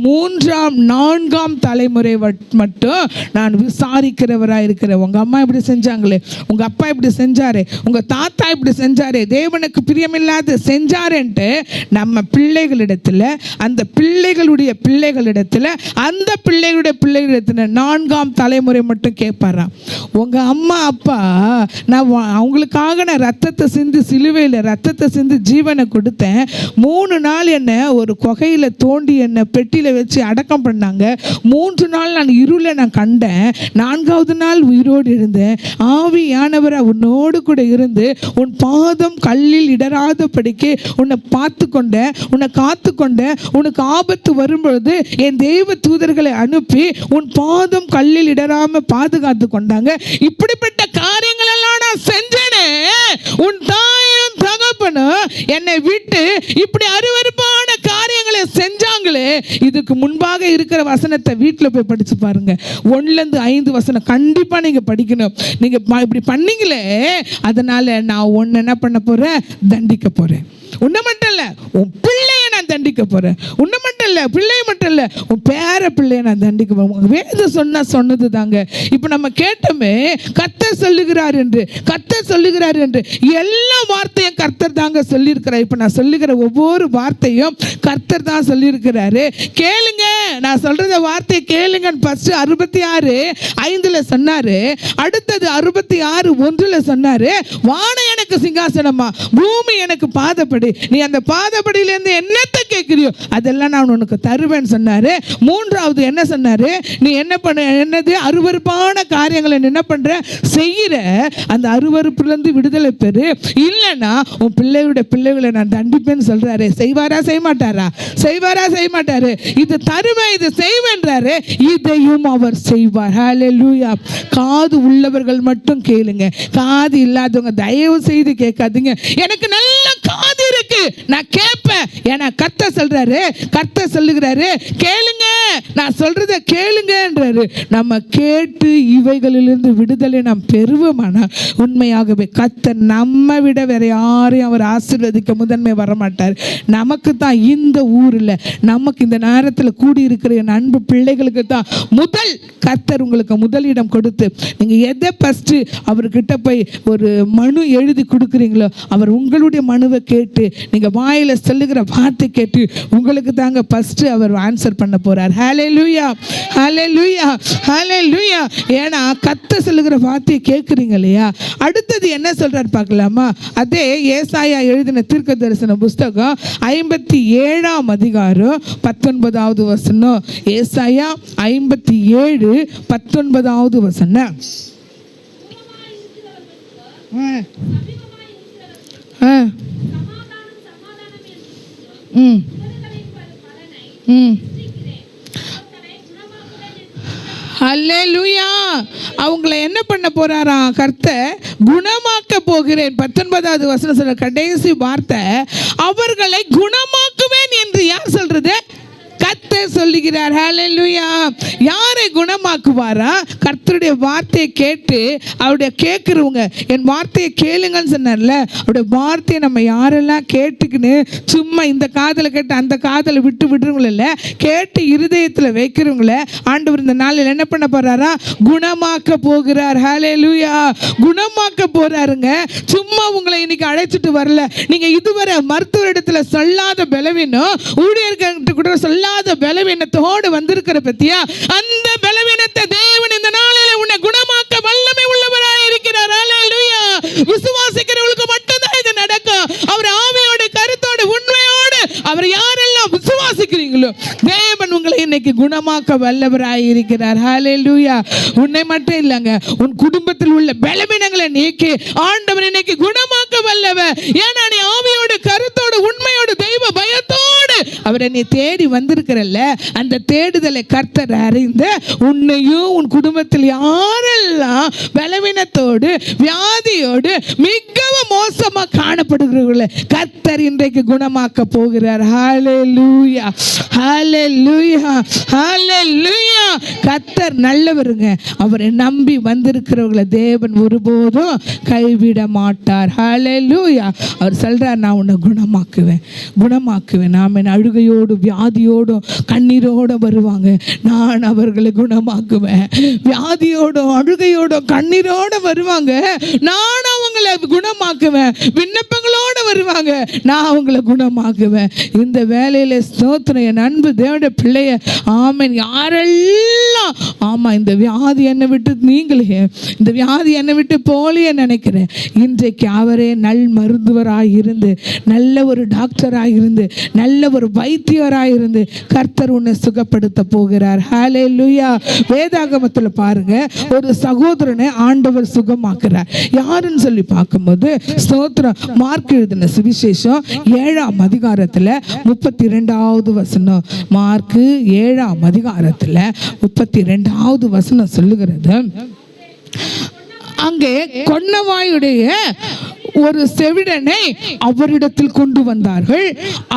3ஆம் 4ஆம் தலைமுறை மட்டும் நான் விசாரிக்கிறவராய் இருக்கிறேன். உங்க அம்மா இப்படி செஞ்சாங்களே, உங்க அப்பா இப்படி செஞ்சாரே, உங்க தாத்தா இப்படி செஞ்சாரே, தேவனுக்கு பிரியமில்லாத செஞ்சாருன்ட்டு நம்ம பிள்ளைகளிடத்தில், அந்த பிள்ளைகளுடைய பிள்ளைகளிடத்தில், அந்த பிள்ளைகளிடத்தில் 4ஆம் தலைமுறை மட்டும் கேட்பாராம். உங்க அம்மா அப்பா அவங்களுக்காக நான் ரத்தத்தை சிந்தி, சிலுவையில் ரத்தத்தை சிந்தி ஜீவனை கொடுத்தேன். 3 நாள் என்னை ஒரு குகையில் தோண்டி என்னை பெட்டியில் வச்சு அடக்கம் பண்ணாங்க. 3 நாள் நான் இருளை நான் கண்டேன். 4ஆவது நாள் உயிரோடு இருந்தேன். ஆவியானவரை உன்னோடு கூட இருந்து உன் பாதம் கல்லில் இடராதபடிக்கு உன்னை பார்த்து கொண்டேன், உன்னை காத்து கொண்டேன். உனக்கு ஆபத்து வரும்பொழுது என் தெய்வ தூதர்களை அனுப்பி உன் பாதம் கல்லில் இடராம பாதுகாத்து கொண்டாங்க. இப்படிப்பட்ட காரியங்கள் எல்லாம் நான் செஞ்சேனே. உன் தாயும் தகப்பனும் என்னை விட்டு இப்படி அருவருப்பான காரியங்களை செஞ்சாங்களே. இதுக்கு முன்பாக இருக்கிற வசனத்தை வீட்டில் போய் படிச்சு பாருங்க. 1-5 வசனம் கண்டிப்பா நீங்க படிக்கணும். நீங்க இப்படி பண்ணீங்களே, அதனால நான் உன்னை என்ன பண்ண போறேன்? தண்டிக்க போறேன். உன்னை மட்டும் இல்ல, உன் பிள்ளைய நான் தண்டிக்க போறேன். உன்னை மட்டும் இல்ல, பிள்ளைய மட்டும் இல்ல, உன் பேர பிள்ளைய நான் தண்டிக்க போறேன். வேதம் சொன்னது தாங்க. இப்ப நம்ம கேட்டோமே, கர்த்தர் சொல்லுகிறார் என்று, கர்த்தர் சொல்லுகிறார் என்று. எல்லா வார்த்தையும் கர்த்தர் தாங்க சொல்லியிருக்கிறார். இப்ப நான் சொல்லுகிற ஒவ்வொரு வார்த்தையும் கர்த்தர் தான் சொல்லியிருக்கிறாரு. கேளுங்க, நான் சொல்றத வார்த்தையை கேளுங்கன்னு ஃபர்ஸ்ட் 66:5 சொன்னாரு. அடுத்தது 66:1 சொன்னாரு, வானம் எனக்கு சிங்காசனமா, பூமி எனக்கு பாதப்படி, நீ அந்த பாதப்படியிலேருந்து என்னத்தை கேட்கிறியோ அதெல்லாம் நான் உனக்கு தருவேன்னு சொன்னாரு. 3வது என்ன சொன்னாரு? நீ என்ன பண்ண, என்னது அருவருப்பான காரியங்களை என்ன பண்ற, செய்கிற, அந்த அருவருப்புலேருந்து விடுதலை பெறு, இல்லைன்னா உன் பிள்ளைகளை நான் தண்டிப்பேன்னு சொல்றாரு. செய்வாரா செய்ய மாட்டாரா? செய்வாரா செய்ய மாட்டாரு? இது தருவேன், இது செய்வேன்றாரு. இதையும் அவர் செய்வார். ஹல்லேலூயா. காது உள்ளவர்கள் மட்டும் கேளுங்க, காது இல்லாதவங்க தயவு செய்து கேட்காதீங்க. எனக்கு நல்ல காது இருக்கு, நான் கேட்பேன். ஏன்னா கர்த்தர் சொல்றாரு, கர்த்தர் சொல்லுகிறாரு, கேளுங்க, நான் சொல்றத கேளுங்கன்றாரு. நம்ம கேட்டு இவைகளிலிருந்து விடுதலை நாம் பெறுவோமானா உண்மையாகவே கர்த்தர் நம்ம விட வேற யாரையும் அவர் ஆசீர்வதிக்க முதன்மை வரமாட்டார். நமக்கு தான் இந்த ஊரில், நமக்கு இந்த நேரத்தில் கூடி இருக்கிற என் அன்பு பிள்ளைகளுக்கு தான் முதல் கர்த்தர் உங்களுக்கு முதலிடம் கொடுத்து, நீங்க எதை ஃபர்ஸ்ட் அவர்கிட்ட போய் ஒரு மனு எழுதி கொடுக்குறீங்களோ, அவர் உங்களுடைய மனுவை கேட்டு நீங்க வாயில சொல்லுகிற வார்த்தை கேட்டு உங்களுக்கு தாங்க ஃபர்ஸ்ட் அவர் ஆன்சர் பண்ண போறார். ஹல்லேலூயா, ஹல்லேலூயா, ஹல்லேலூயா. ஏன்னா கர்த்தர் சொல்லுகிற வார்த்தையை கேட்குறீங்க இல்லையா? அடுத்தது என்ன சொல்றார் பார்க்கலாமா? அதே ஏசாயா எழுதின தீர்க்க தரிசன புஸ்தகம் 57ஆம் அதிகாரம் 19வது வசனம். ஏசாயா 57:19வது வசனம். ஹல்லேலூயா. அவங்கள என்ன பண்ண போறாராம்? கர்த்தர் குணமாக்க போகிறேன். 19வது வசனம் சொல்ற கடைசி வார்த்தை, அவர்களை குணமாக்குவேன் என்று யார் சொல்றது? கர்த்தர் சொல்லுகிறார். ஹல்லேலூயா. யாரை குணமாக்குவாரா? கர்த்தருடைய வார்த்தையை கேட்டு அவருடைய கேட்குறவங்க, என் வார்த்தையை கேளுங்கன்னு சொன்னார்ல, அவருடைய வார்த்தையை நம்ம யாரெல்லாம் கேட்டுக்கின்னு சும்மா இந்த காதில் கேட்டு அந்த காதில் விட்டு விடுறவங்கள, கேட்டு இருதயத்தில் வைக்கிறவங்கள ஆண்டவர் இந்த நாளில் என்ன பண்ண போறாரா? குணமாக்க போகிறார். ஹல்லேலூயா. குணமாக்க போறாருங்க. சும்மா உங்களை இன்னைக்கு அழைச்சிட்டு வரல. நீங்க இதுவரை மருத்துவ இடத்துல சொல்லாத பலவீனம், ஊழியர்கிட்ட கூட சொல்லாத பலவீனத்தோடு வந்திருக்கிற பத்தியா, அந்த பலவீனத்தை தேவன் இந்த நாளில் உன்னை குணமாக்க வல்லமை உள்ளவராய் இருக்கிறார். ஹல்லேலூயா. விசுவாசிக்கிறவங்களுக்கு மட்டும்தான் இது நடக்கும். அவர் ஆவியோடு, கருத்தோடு, உண்மையோடு அவர் யாரெல்லாம் விசுவாசிக்கிறீங்களோ தேவன் உங்களை இன்னைக்கு குணமாக்க வல்லவராய் இருக்கிறார். ஹல்லேலூயா. உன்னை மட்டும் இல்லைங்க, உன் குடும்பத்தில் உள்ள பலவீனங்களை நீக்கி ஆண்டவர் இன்னைக்கு குணமாக்க வல்லவர். ஏன்னா நீ ஆவியோடு, கருத்தோடு, உண்மையோடு, தெய்வ பயத்தோடு அவரை நீ தேடி வந்திருக்கிறல்ல, அந்த தேடுதலை கர்த்தர் அறிந்து உன்னையும் உன் குடும்பத்தில் யாரெல்லாம் பலவீனத்தோடு, வியாதியோடு, மிகவும் மோசமா காணப்படுகிறவர்களை கர்த்தர் இன்றைக்கு குணமாக்க போகிறார். ஹல்லேலூயா, ஹல்லேலூயா, ஹல்லேலூயா. கர்த்தர் நல்லவருங்க. அவரை நம்பி வந்திருக்கிறவர்களை தேவன் ஒருபோதும் கைவிட மாட்டார். ஹல்லேலூயா. அவர் சொல்றார், நான் உன்னை குணமாக்குவேன், குணமாக்குவேன். நாம அழுகையோடு, வியாதியோடும், கண்ணீரோடும் வருவாங்க, நான் அவர்களை குணமாக்குவேன். வியாதியோடும், அழுகையோடும், கண்ணீரோடும் வருவாங்க, நான் அவங்களை குணமாக்குவேன். விண்ணப்பங்களோடு வருவாங்க, நான் அவங்களை குணமாக்குவேன். இந்த வேலையில ஸ்தோத்திரம். என் அன்பு தேவனுடைய பிள்ளைய, ஆமென். யாரெல்லாம் ஆமா இந்த வியாதி என்னை விட்டு நீங்களே, இந்த வியாதி என்னை விட்டு போலியே நினைக்கிறேன், இன்றைக்கு அவரே நல் மருத்துவராய் இருந்து, நல்ல ஒரு டாக்டராய் இருந்து, நல்ல ஒரு வைத்தியராய் இருந்து கர்த்தர் உன்னை சுகப்படுத்த போகிறார். ஹல்லேலூயா. வேதாகமத்தில் பாருங்க, ஒரு சகோதரனை ஆண்டவர் சுகமாக்குறார். யாருன்னு சொல்லி பார்க்கும்போது ஸ்தோத்திரம், மார்க் எழுதின சுவிசேஷம் 7ஆம் அதிகாரத்தில் 32வது வசனம். மார்க்கு 7ஆம் அதிகாரத்தில் 32வது வசனம் சொல்லுகிறது, அங்கே கொன்னவாயுடைய ஒரு செவிடனை அவரிடத்தில் கொண்டு வந்தார்கள்.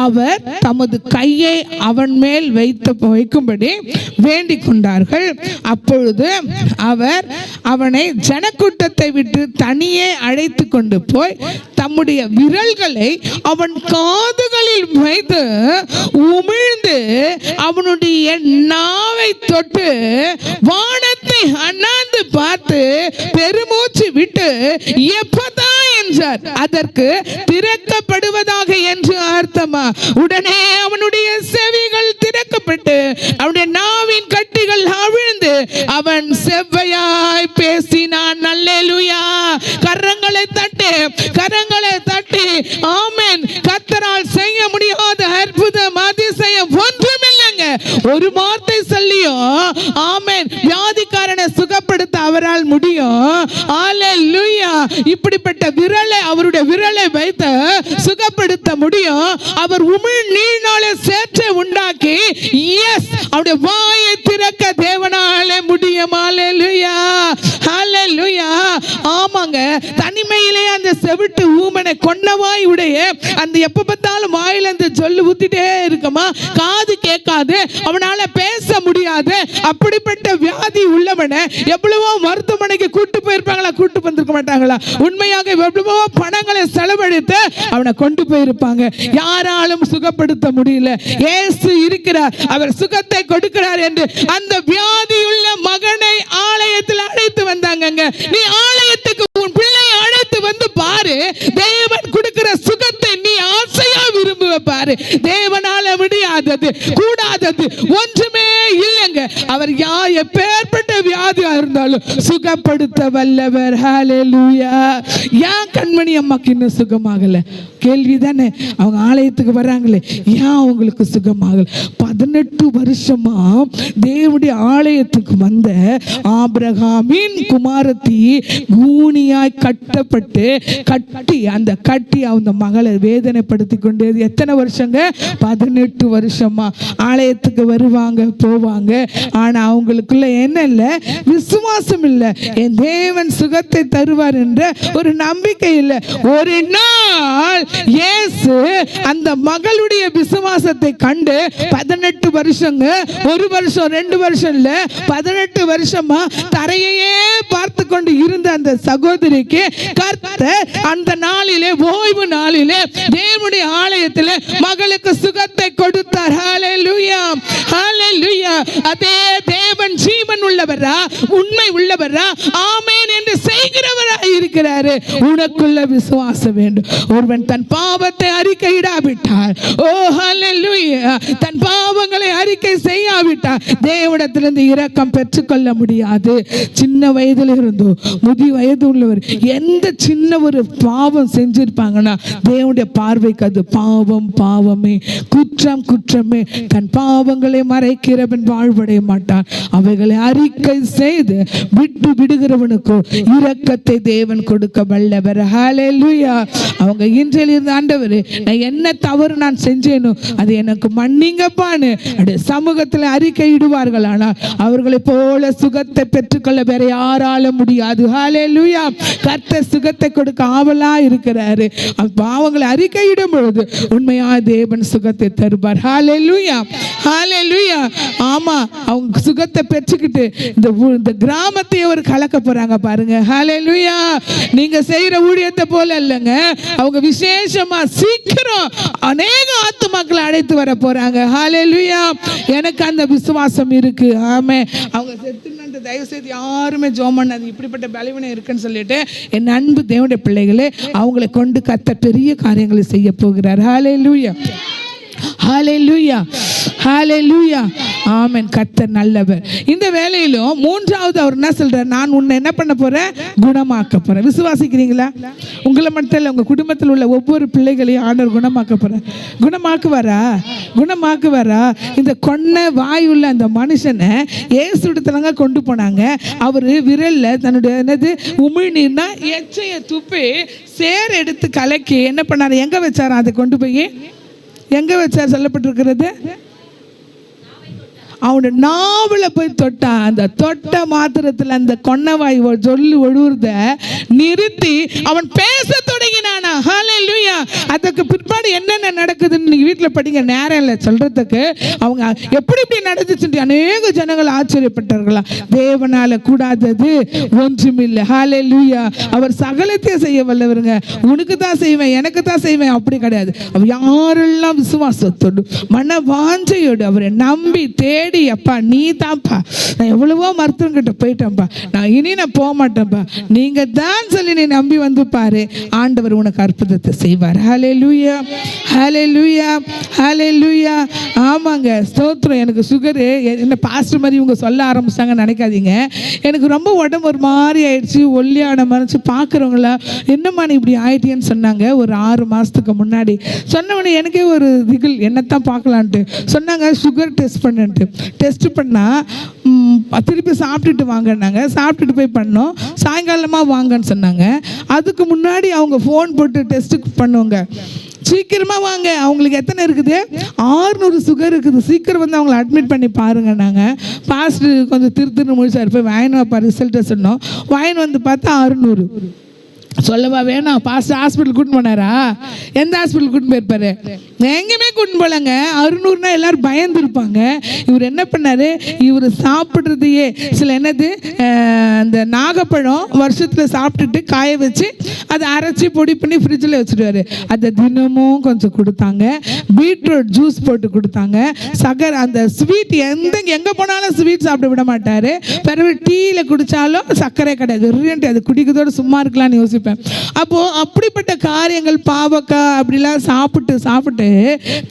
அவர் தமது கையை அவன் மேல் வைக்கும்படி வேண்டிக் கொண்டார்கள். அப்பொழுது அவர் அவனை ஜனக்கூட்டத்தை விட்டு தனியே அழைத்து கொண்டு போய் தம்முடைய விரல்களை அவன் காதுகளில் வைத்து உமிழ்ந்து அவனுடைய நாவை தொட்டு வானத்தை அண்ணாந்து பார்த்து பெருமூச்சு விட்டு எப்பதான் என்றார். அதற்கு திறக்கப்படுவதாக என்று அர்த்தமா? உடனே அவனுடைய செவிகள் திறக்கப்பட்டு அவனுடைய நாவின் கட்டிகள் அவிழ்ந்து அவன் செவ்வையாய் பேசினான். அல்லேலூயா. கரங்களை தட்டி ஆமென். கர்த்தரால் செய்ய முடியாத அற்புதம் அதிசயம் ஒன்றுமில்லைங்க. ஒரு வார்த்தை சொல்லியும் ஆமென் வியாதிக்காரனை சுகப்படுத்த அவரால் முடியும். அல்லேலூயா. இப்படிப்பட்ட விரலை, அவருடைய விரலை வைத்து சுகப்படுத்த முடியும். அவர் உமிழ் நீர்னாலே சேற்றை உண்டாக்கி அவருடைய வாயை திறக்க தேவனாலே முடியும். அல்லேலூயா, அல்லேலூயா. ஆமாங்க, தனிமையிலே அந்த செவிட்டு ஊமனை கொன்னவாய் உடைய அந்த எப்ப பார்த்தாலும் வாயில அந்த சொல்லு ஊத்திட்டே இருக்குமா, காது கேட்காது, அவனால பேச முடியாது. அப்படிப்பட்ட வியாதி உள்ளவனை எவ்வளவோ மருத்துவமனைக்கு கூட்டு போயிருப்பாங்களா, கூட்டு வந்திருக்க மாட்டாங்களா? உண்மையாக எவ்வளவோ பணங்களை செலவழித்து அவனை கொண்டு போயிருப்பாங்க. யாராலும் சுகப்படுத்த முடியல. இயேசு இருக்கிறார், அவர் சுகத்தை கொடுக்கிறார் என்று அந்த வியாதியுள்ள மகனை ஆலயத்தில் அழைத்து வந்தாங்க. நீ ஆலயத்துக்கு உன் பிள்ளையை அழைத்து வந்து பாரு, தேவன் கொடுக்கிற சுகத்தை நீ ஆசையா விரும்புவ பாரு. தேவனால முடியாதது, கூடாதது ஒன்றுமே இல்லைங்க. அவர் எப்பேற்பட்ட வியாதியா இருந்தாலும் சுகப்படுத்த வல்லவர். ஹல்லேலூயா. ஏன் கண்மணி அம்மாக்கு இன்னும் சுகமாகல? கேள்விதானே. அவங்க ஆலயத்துக்கு வர்றாங்களே, ஏன் அவங்களுக்கு சுகமாகல? 18 வருஷமா தேவனுடைய ஆலயத்துக்கு வந்த ஆபிரகாமின் குமாரத்தி கூனியாய் கட்டப்பட்டு அந்த அந்த மகளை வேதனைப்படுத்தி கொண்டது எத்தனை வருஷங்க? 18 வருஷமா. ஆலயத்துக்கு வருவாங்க, போவாங்க. ஆனா அவங்களுக்குள்ள என்ன இல்லை? விசுவாசம் இல்லை. என் தேவன் சுகத்தை தருவார் என்ற ஒரு நம்பிக்கை இல்லை. ஒரு நாள் இயேசு அந்த மகளுடைய விசுவாசத்தை கண்டு 18 வருஷங்க, ஒரு வருஷம் 2 வருஷம் இல்ல, 18 வருஷமா தரையையே பார்த்து கொண்டு இருந்த அந்த சகோதரிக்கு கர்த்தர் அந்த நாளிலே, ஓய்வு நாளிலே தேவனுடைய ஆலயத்தில் மகளுக்கு சுகத்தை கொடுத்தார். ஹல்லேலூயா, ஹல்லேலூயா. அதே தேவன் ஜீவன் உள்ளவரா, உண்மை உள்ளவரா, ஆமென் என்று செய்கிறவராய் இருக்கிறாரு. உனக்குள்ள விசுவாசம் வேண்டும். ஒருவன் தன் பாவத்தை அறிக்கையிடாவிட்டால், ஓ ஹல்லேலூயா, தன் பாவங்களை அறிக்கை செய்யாவிட்டால் தேவனிடத்திலிருந்து இரக்கம் பெற்றுக்கொள்ள முடியாது. சின்ன வயதில் இருந்தோ முதி வயது உள்ளவர் எந்த சின்ன ஒரு பாவம் செஞ்சிருப்பாங்கன்னா தேவனுடைய பார்வைக்கு அது பாவம், பாவமே, குற்றம், குற்றமே. தன் பாவங்களை மறைக்கிறவன் வாழ்வடைய மாட்டான். அவைகளை அறிக்கை செய்து விட்டு விடுகிறவனுக்கோ இரக்கத்தை தேவன் கொடுக்க வல்லவர். ஹல்லேலூயா. அவங்க இன்றையில இருந்து, ஆண்டவரே, நான் என்ன தவறு நான் செஞ்சேனோ அது எனக்கு மன்னிங்கப்பான்னு சமூகத்தில் அறிக்கை இடுவார்கள். ஆனால் அவர்களை போல சுகத்தை பெற்றுக்கொள்ள வேற யாரால முடியாது. ஹல்லேலூயா. கர்த்தர் சுகத்தை கொடுக்க ஆவலா இருக்கிறாரு. பாவங்களை அறிக்கையிடும் பொழுது உண்மையா தேவன் சுகத்தை தருவார். ஹல்லேலூயா, ஹல்லேலூயா. ஆமா, அவங்க சுகத்தை பெற்றுக்கிட்டு இந்த கிராமத்தை ஒரு கலக்க போறாங்க பாருங்க. ஹல்லேலூயா. நீங்க செய்யற ஊழியத்தை போல இல்லைங்க, அவங்க விசேஷமா சீக்கிரம் அநேக ஆத்துமாக்களை அழைத்து வர போறாங்க. ஹல்லேலூயா. எனக்கு அந்த விசுவாசம் இருக்கு. ஆமே. அவங்க செத்துன்னு தயவு செய்து யாருமே ஜெபம் பண்ணாது, இப்படிப்பட்ட பலவீனம் இருக்குன்னு சொல்லிட்டு. என் அன்பு தேவனுடைய பிள்ளைகளே, அவங்களை கொண்டு கர்த்தர் பெரிய காரியங்களை செய்ய போகிறார். ஹல்லேலூயா, ஹல்லேலூயா, ஹல்லேலூயா. ஆமென். கர்த்தர் நல்லவர். இந்த வேளையிலும் மூன்றாவது அவர் என்ன சொல்றார்? நான் உன்னை என்ன பண்ண போறேன்? குணமாக்க போறேன். விசுவாசிக்கிறீங்களா? உங்களை மட்டும் இல்லை, உங்க குடும்பத்தில் உள்ள ஒவ்வொரு பிள்ளைகளையும் ஆண்டவர் குணமாக்க போறேன். குணமாக்குவாரா? குணமாக்குவாரா? இந்த கொன்ன வாயுள்ள அந்த மனுஷனை இயேசுவிடத்துலங்க கொண்டு போனாங்க. அவர் விரல்ல தன்னுடைய என்னது உமிழ்நீர்னா எச்சையை துப்பி சேர் எடுத்து கலக்கி என்ன பண்ணாரு? எங்க வச்சாரா? அதை கொண்டு போய் எங்க வச்சார்? சொல்லப்பட்டிருக்கிறது அவனோட நாவில் போய் தொட்டான். அந்த தொட்ட மாத்திரத்தில் அந்த கொன்னவாய் சொல்லி ஒழுவுறத நிறுத்தி அவன் பேச தொடங்கினானா. ஹல்லேலூயா. அதுக்கு பிற்பாடு என்னென்ன நடக்குதுன்னு நீங்கள் வீட்டில் படிங்க, நேரம் இல்லை சொல்கிறதுக்கு. அவங்க எப்படி இப்படி நடந்துச்சு அநேக ஜனங்கள் ஆச்சரியப்பட்டார்களா. தேவனால கூடாதது ஒன்றுமில்லை. ஹல்லேலூயா. அவர் சகலத்தையும் செய்ய வல்லவருங்க. உனக்கு தான் செய்வேன், எனக்கு தான் செய்வேன் அப்படி கிடையாது. அவர் யாரெல்லாம் விசுவாசத்தோடு மன வாஞ்சையோடு அவரை நம்பி தேடி, அப்பா நீ தான்ப்பா, நான் எவ்வளவோ மருத்துவங்கிட்ட போயிட்டேன்ப்பா, நான் போக மாட்டேன்ப்பா, நீங்க தான் சொல்லி நீ நம்பி வந்து பாரு, ஆண்டவர் உனக்கு அற்புதத்தை செய்வார். ஹல்லேலூயா, ஹல்லேலூயா, ஹல்லேலூயா. ஆமாங்க, ஸ்தோத்திரம். எனக்கு சுகரு என்ன பாஸ்டர் மாதிரி இவங்க சொல்ல ஆரம்பிச்சாங்க நினைக்காதீங்க. எனக்கு ரொம்ப உடம்பு ஒரு மாதிரி ஆயிடுச்சு, ஒல்லியான மறைச்சு பார்க்குறவங்களா என்னம்மா நீ இப்படி ஆயிட்டேன்னு சொன்னாங்க. ஒரு 6 மாதத்துக்கு முன்னாடி சொன்னவொடனே எனக்கே ஒரு திகில், என்னத்தான் பார்க்கலான்ட்டு சொன்னாங்க. சுகர் டெஸ்ட் பண்ணுன்ட்டு டெஸ்ட் பண்ணால் திருப்பி சாப்பிட்டுட்டு வாங்கினாங்க. சாப்பிட்டுட்டு போய் பண்ணோம். சாயங்காலமாக வாங்கன்னு சொன்னாங்க. அதுக்கு முன்னாடி அவங்க ஃபோன் போட்டு டெஸ்ட்டுக்கு பண்ணுவாங்க, சீக்கிரமாக வாங்க, அவங்களுக்கு எத்தனை இருக்குது? 600 சுகர் இருக்குது, சீக்கிரம் வந்து அவங்கள அட்மிட் பண்ணி பாருங்க. நாங்கள் பாஸ்டர் கொஞ்சம் திருத்தின்னு முடிச்சார், போய் வாங்கினு வாப்பா ரிசல்ட்டை சொன்னோம். வாங்கின்னு வந்து பார்த்தா 600. சொல்லவா வேணாம்? பாஸ்டர் ஹாஸ்பிட்டல் கூட்டின்னு போனாரா? எந்த ஹாஸ்பிட்டல் கூட்டின்னு போயிருப்பாரு? எங்கேயுமே கூட்டின்னு போலங்க. 600னா எல்லாரும் பயந்துருப்பாங்க. இவர் என்ன பண்ணாரு? இவர் சாப்பிட்றதையே சில என்னது அந்த நாகப்பழம் வருஷத்தில் சாப்பிட்டுட்டு காய வச்சு அதை அரைச்சி பொடி பண்ணி ஃப்ரிட்ஜில் வச்சுருவாரு. அதை தினமும் கொஞ்சம் கொடுத்தாங்க. பீட்ரூட் ஜூஸ் போட்டு கொடுத்தாங்க. அந்த ஸ்வீட் எங்கே போனாலும் ஸ்வீட் சாப்பிட விட மாட்டார். பிறகு டீயில் குடித்தாலும் சர்க்கரை கிடையாது. அது குடிக்கிறதோடு சும்மா இருக்கலாம்னு யோசிப்பேன். அப்போ அப்படிப்பட்ட காரியங்கள் பாவக்காய் அப்படிலாம் சாப்பிட்டு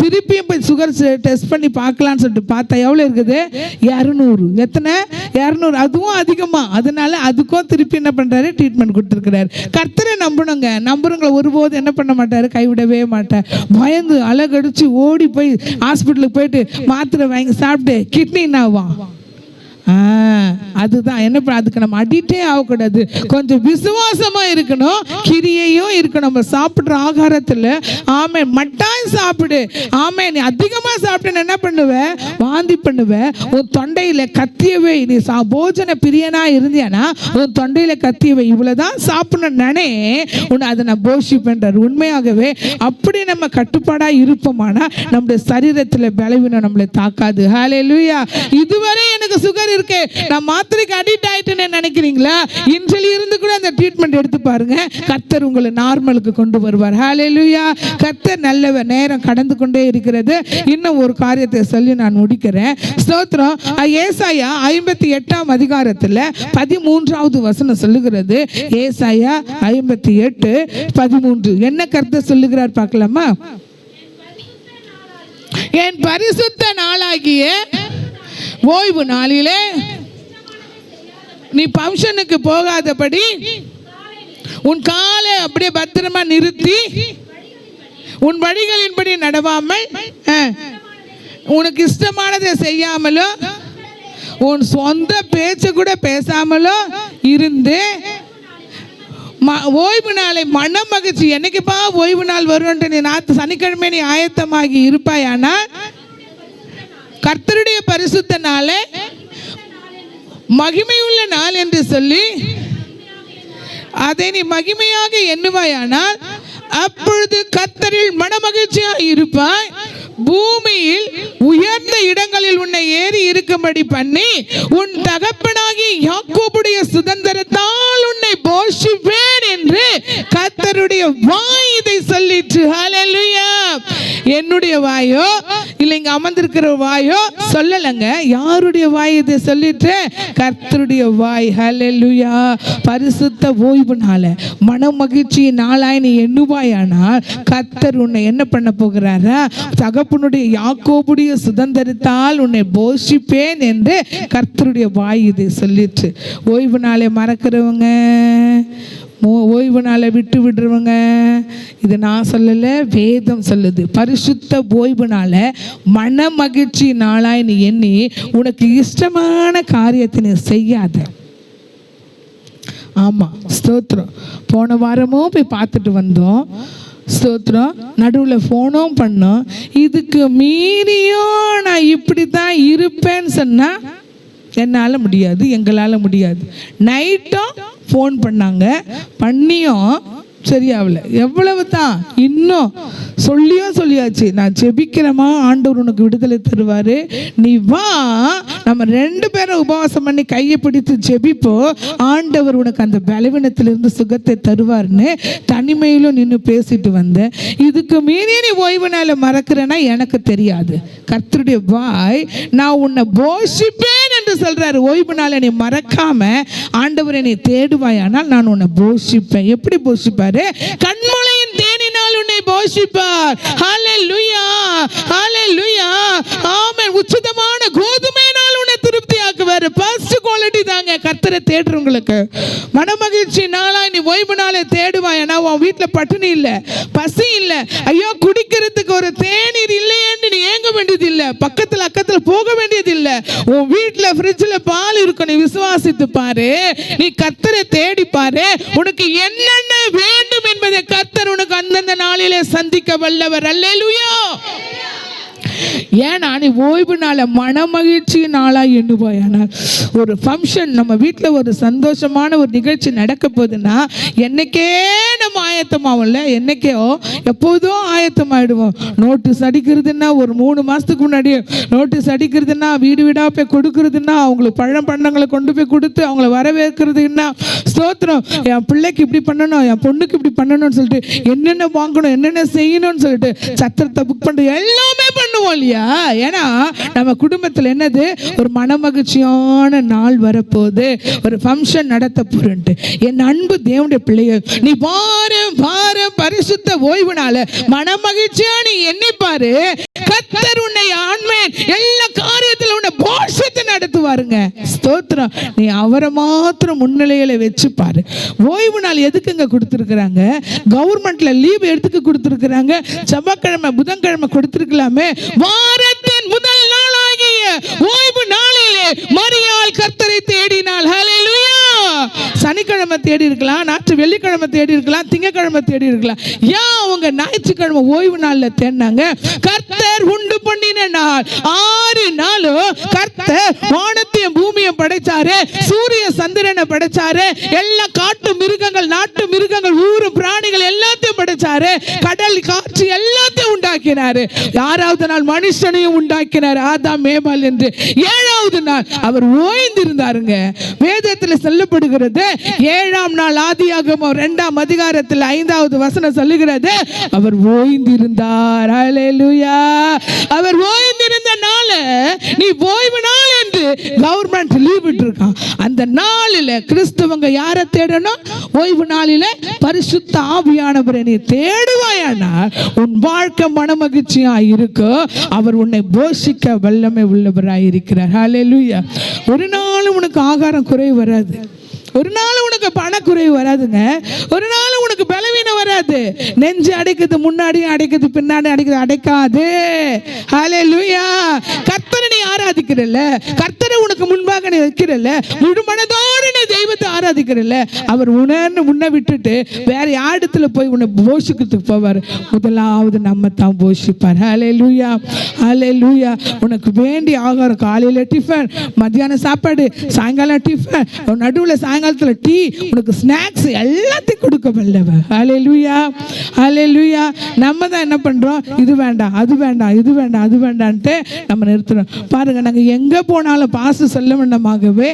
திருப்பியும் போய் சுகர் டெஸ்ட் பண்ணி பார்க்கலான்னு சொல்லிட்டு பார்த்தா எவ்வளோ இருக்குது? 200. எத்தனை? 200. அதுவும் அதிகமாக. அதனால அதுக்கும் திருப்பி என்ன பண்ணுறாரு? ட்ரீட்மெண்ட் கொடுத்துருக்கிறாரு. கர்த்தரை நம்பணுங்க. நம்புறவங்களை ஒருபோது என்ன பண்ண மாட்டார்? கைவிடவே மாட்டார். பயந்து அலகடிச்சு ஓடி போய் ஹாஸ்பிட்டலுக்கு போயிட்டு மாத்திரை வாங்கி சாப்பிட்டு கிட்னி என்னாவா? அதுதான் என்ன. அதுக்கு நம்ம அடிக்டே ஆகக்கூடாது. கொஞ்சம் விசுவாசமா இருக்கணும், கிரியையும் இருக்கணும். நம்ம சாப்பிட்ற ஆகாரத்தில் ஆமே மட்டாய் சாப்பிடு. ஆமே, நீ அதிகமாக சாப்பிட்டு என்ன பண்ணுவ? வாந்தி பண்ணுவ. உன் தொண்டையில் கத்தியவை. நீ போஜன பிரியனா இருந்தியானா உன் தொண்டையில் கத்தியவை. இவ்வளவுதான் சாப்பிடணும் நானே உன்னை அதை நான் போஷிப்பேன்றார். உண்மையாகவே அப்படி நம்ம கட்டுப்பாடா இருப்போமானா நம்முடைய சரீரத்தில் பலவீனம் நம்மளை தாக்காது. ஹல்லேலூயா. இதுவரை எனக்கு சுகர் இருக்கு, நான் மாத்திரைக்கு அடிக்ட் ஆயிட்டேன்னு நினைக்கிறீங்களா? இன்றில் இருந்து கூட அந்த ட்ரீட்மெண்ட் எடுத்து பாருங்க. கர்த்தர் உங்களை நார்மலுக்கு கொண்டு வருவார். ஹல்லேலூயா. கர்த்தர் நல்லவர். நேரம் கடந்து கொண்டே இருக்கிறது. இன்னும் ஒரு காரியத்தை சொல்லி நான் முடிக்கிறேன். ஸ்தோத்திரம். ஏசாயா 58ஆம் அதிகாரத்தில் 13வது வசனம் சொல்லுகிறது. ஏசாயா 58:13 என்ன கர்த்தர் சொல்லுகிறார் பார்க்கலாமா? என் பரிசுத்த நாளாகிய ஓய்வு நாளிலே நீ ஃபங்க்ஷனுக்கு போகாதபடி உன் காலை அப்படியே பத்திரமா நிறுத்தி உன் வழிகளின்படி நடவாமல் உனக்கு இஷ்டமானதை செய்யாமலோ உன் சொந்த பேச்சு கூட பேசாமலோ இருந்து ஓய்வு நாளை மன மகிழ்ச்சி. என்னைக்குப்பா ஓய்வு நாள் வரும்ன்ற நீ சனிக்கிழமை நீ ஆயத்தமாகி இருப்பாயானா கர்த்தருடைய பரிசுத்த நாளே மகிமையுள்ள நாள் என்று சொல்லி அதை நீ மகிமையாக எண்ணுவாயானால் அப்பொழுது கர்த்தரில் மனமகிழ்ச்சியாக இருப்பாய். பூமியில் உயர்ந்த இடங்களில் உன்னை ஏறி இருக்கும்படி பண்ணி உன் தகப்பனாகி யாக்கோபுடைய சுதந்திரத்தால் உன்னை போஷிப்பேன் என்று கர்த்தருடைய வாய் இதை சொல்லிற்று. ஹல்லேலூயா. என்னுடைய வாயோ இல்லை இங்க அமர்ந்திருக்கிற வாயோ சொல்லலைங்க. யாருடைய வாய் இதை சொல்லிட்டு? கர்த்தருடைய வாய். ஹல்லேலூயா. பரிசுத்த ஓய்வுனால மன மகிழ்ச்சி நாளாய் நீ எண்ணுவாயானால் கர்த்தர் உன்னை என்ன பண்ண போகிறாரா? தகப்பனுடைய யாக்கோபுடைய சுதந்திரத்தால் உன்னை போஷிப்பேன் என்று கர்த்தருடைய வாய் இதை சொல்லிட்டு. ஓய்வு நாளை மறக்கிறவங்க, ஓய்வு நாளை விட்டு விடுறவங்க, இது நான் சொல்லலை, வேதம் சொல்லுது. பரிசுத்த ஓய்வு நாளை மன மகிழ்ச்சி நாளாய் நீ எண்ணி உனக்கு இஷ்டமான காரியத்தை நீ செய்யாத. ஆமாம், ஸ்தோத்திரம். போன வாரமும் போய் பார்த்துட்டு வந்தோம், ஸ்தோத்திரம். நடுவில் ஃபோனும் பண்ணோம். இதுக்கு மீறியும் நான் இப்படி தான் இருப்பேன்னு சொன்னால் என்னால் முடியாது, எங்களால் முடியாது. நைட்டும் ஃபோன் பண்ணாங்க, பண்ணியும் சரியாகல. எவ்வளவு தான் இன்னும் சொல்லியாச்சு, நான் ஜெபிக்கிறேமா, ஆண்டவர் உனக்கு விடுதலை தருவார், நீ வா, நம்ம 2 பேரும் உபவாசம் பண்ணி கையை பிடித்து ஜெபிப்போம், ஆண்டவர் உனக்கு அந்த பலவீனத்திலிருந்து சுகத்தை தருவார்னு தனிமையிலும் நின்று பேசிட்டு வந்தேன். இதுக்கு மீறி நீ ஓய்வு நாளை மறக்கிறேன்னா எனக்கு தெரியாது. கர்த்தருடைய வாய் நான் உன்னை போஷிப்பேன் என்று சொல்றாரு. ஓய்வு நாளை நீ மறக்காம ஆண்டவரை நீ தேடுவாயானால் நான் உன்னை போஷிப்பேன். எப்படி போஷிப்பாரு? கண்மலையின் தேனினால் உன்னை போஷிப்பார். ஹல்லேலூயா, ஹல்லேலூயா, ஆமென். உச்சிதமான கோதுமையினால் உன்னை திருப்தியாக்குவார். ஃபர்ஸ்ட் குவாலிட்டி தாங்க கர்த்தரை தேடுறவங்களுக்கு. மனமகிழ்ச்சி நாளாய் நீ ஓய்வு நாளை தேடுவாயனா உன் வீட்டில் பட்டினி இல்லை, பசி இல்லை, ஐயோ குடிக்கிறதுக்கு ஒரு தேநீர் இல்லையேன்னு நீ ஏங்க வேண்டியது இல்லை, பக்கத்தில் அக்கத்தில் போக வேண்டியது இல்லை. உன் வீட்டில் ஃப்ரிட்ஜில் பால் இருக்கும், நீ விசுவாசித்து பாரு, நீ கர்த்தரை தேடி பாரு, உனக்கு என்னென்ன வேண்டும் என்பதை கர்த்தர் உனக்கு அந்தந்த நாளிலே சந்திக்க வல்லவர். அல்லேலூயா. ஏன்னா நீ ஓய்வு நாளை மனமகிழ்ச்சி நாளாக எண்ணுவாயானால், ஒரு ஃபங்க்ஷன் நம்ம வீட்டில் ஒரு சந்தோஷமான ஒரு நிகழ்ச்சி நடக்க போகுதுன்னா என்னைக்கே நம்ம ஆயத்தமாவோம்ல, என்னைக்கோ எப்போதும் ஆயத்தமாயிடுவோம். நோட்டீஸ் அடிக்கிறதுன்னா ஒரு 3 மாதத்துக்கு முன்னாடி நோட்டீஸ் அடிக்கிறதுன்னா, வீடு வீடாக போய் கொடுக்குறதுன்னா, அவங்களுக்கு பழங்களை கொண்டு போய் கொடுத்து அவங்கள வரவேற்கிறதுன்னா, ஸ்தோத்திரம், என் பிள்ளைக்கு இப்படி பண்ணணும், என் பொண்ணுக்கு இப்படி பண்ணணும்னு சொல்லிட்டு என்னென்ன வாங்கணும், என்னென்ன செய்யணும்னு சொல்லிட்டு சத்திரத்தை புக் பண்ணுறது எல்லாமே பண்ணுவோம் இல்லையா? ஏன்னா நம்ம குடும்பத்தில் என்னது, ஒரு மனமகிழ்ச்சியான நாள் வரப்போகுது, ஒரு ஃபங்க்ஷன் நடத்த போறேன்ட்டு. என் அன்பு தேவனுடைய பிள்ளைகள், நீ வாரம் பரிசுத்த ஓய்வு நாள மனமகிழ்ச்சியா நீ எண்ணிப்பாரு, கர்த்தர் உன்னை ஆண்மேன் எல்லா காரியத்தில் உன்னை போஷித்து நடத்துவாருங்க. ஸ்தோத்திரம். நீ அவரை மாத்திரம் முன்னிலையில வச்சு பாரு. ஓய்வு நாள் எதுக்குங்க கொடுத்துருக்குறாங்க? கவர்மெண்ட்ல லீவ் எதுக்கு கொடுத்துருக்குறாங்க? செவ்வாய்க்கிழமை புதன்கிழமை கொடுத்துருக்கலாமே. வாரத்தின் முதல் நாளாகிய ஓய்வு நாளிலே மரியாள் கர்த்தரை தேடினாள். ஹல்லேலூயா. சனிக்கிழமை தேடி இருக்கலாம், ஞாயிற்று வெள்ளிக்கிழமை தேடி இருக்கலாம், திங்கக்கிழமை தேடி இருக்கலாம். ஏன் அவங்க ஞாயிற்றுக்கிழமை ஓய்வு நாள்ல தேடினாங்க? கர்த்தர் உண்டு பண்ணின நாள். 6 நாளும் கர்த்தர் வானத்தையும் பூமியை படைச்சாரு, சூரிய சந்திரனை படைச்சாரு, எல்லா காட்டு மிருகங்கள், நாட்டு மிருகங்கள், ஊரு பிராணிகள் எல்லாத்தையும் படைச்சாரு, கடல் காற்று எல்லாத்தையும் உண்டாக்கினாரு. 6வது நாள் மனுஷனையும் உண்டாக்கினார், ஆதாம் ஏவாள் என்று. 7வது நாள் அவர் ஓய்ந்திருந்தாருங்க. வேதத்தில் சொல்லப்படுகிறது, 7ஆம் நாள் ஆதியாகமம் 2ஆம் அதிகாரத்தில் 5வது வசனம் சொல்லுகிறது, அவர் ஓய்ந்திருந்தார். ஹல்லேலூயா. அவர் ஓய்ந்திருந்த நாள் நீ ஓய்வு நாள் என்று கவர்மெண்ட் லீவ் விட்டுருக்கான். அந்த நாளில் கிறிஸ்தவங்க யாரை தேடணும்? ஓய்வு நாளில் பரிசுத்த ஆவியானவரை நீ தேடுவாயானால் உன் வாழ்க்கை மனமகிழ்ச்சியா இருக்கும். அவர் உன்னை போஷிக்க வல்லமை உள்ளவராய் இருக்கிறார். ஹல்லேலூயா. ஒரு நாள் உனக்கு ஆகாரம் குறைவு வராது, ஒரு நாள் உனக்கு பணக்குறைவு வராதுங்க, ஒரு நாள் உனக்கு பலவீனம் வராது. நெஞ்சு அடைக்குது, முன்னாடியும் அடைக்குது, பின்னாடி அடைக்குது, அடைக்காது. ஹல்லேலூயா. கர்த்தரை நீ ஆராதிக்கிறல்ல, கர்த்தரை உனக்கு முன்பாக நீ வைக்கிறல்ல, முழு மனதோடு நீ தெய்வத்தை ஆராதிக்கிறல்ல, அவர் உன்னை விட்டுட்டு வேற யாரிடத்துல போய் உன்னை போஷிக்கிறதுக்கு போவார்? முதலாவது நம்ம தான் போஷிப்பார். ஹல்லேலூயா, ஹல்லேலூயா. உனக்கு வேண்டிய ஆகாரம், காலையில் டிஃபன், மத்தியானம் சாப்பாடு, சாயங்காலம் டிஃபன், நடுவில் சாயங்காலத்தில் டீ, உனக்கு ஸ்நாக்ஸ் எல்லாத்தையும் கொடுக்க வல்லவர். ஹல்லேலூயா, ஹல்லேலூயா. நம்ம தான் என்ன பண்ணுறோம்? இது வேண்டாம், அது வேண்டாம், இது வேண்டாம், அது வேண்டான்ட்டு நம்ம நிறுத்துறோம். பாருங்க, நாங்கள் எங்கே போனாலும் பாச செல்ல வேண்டமாகவே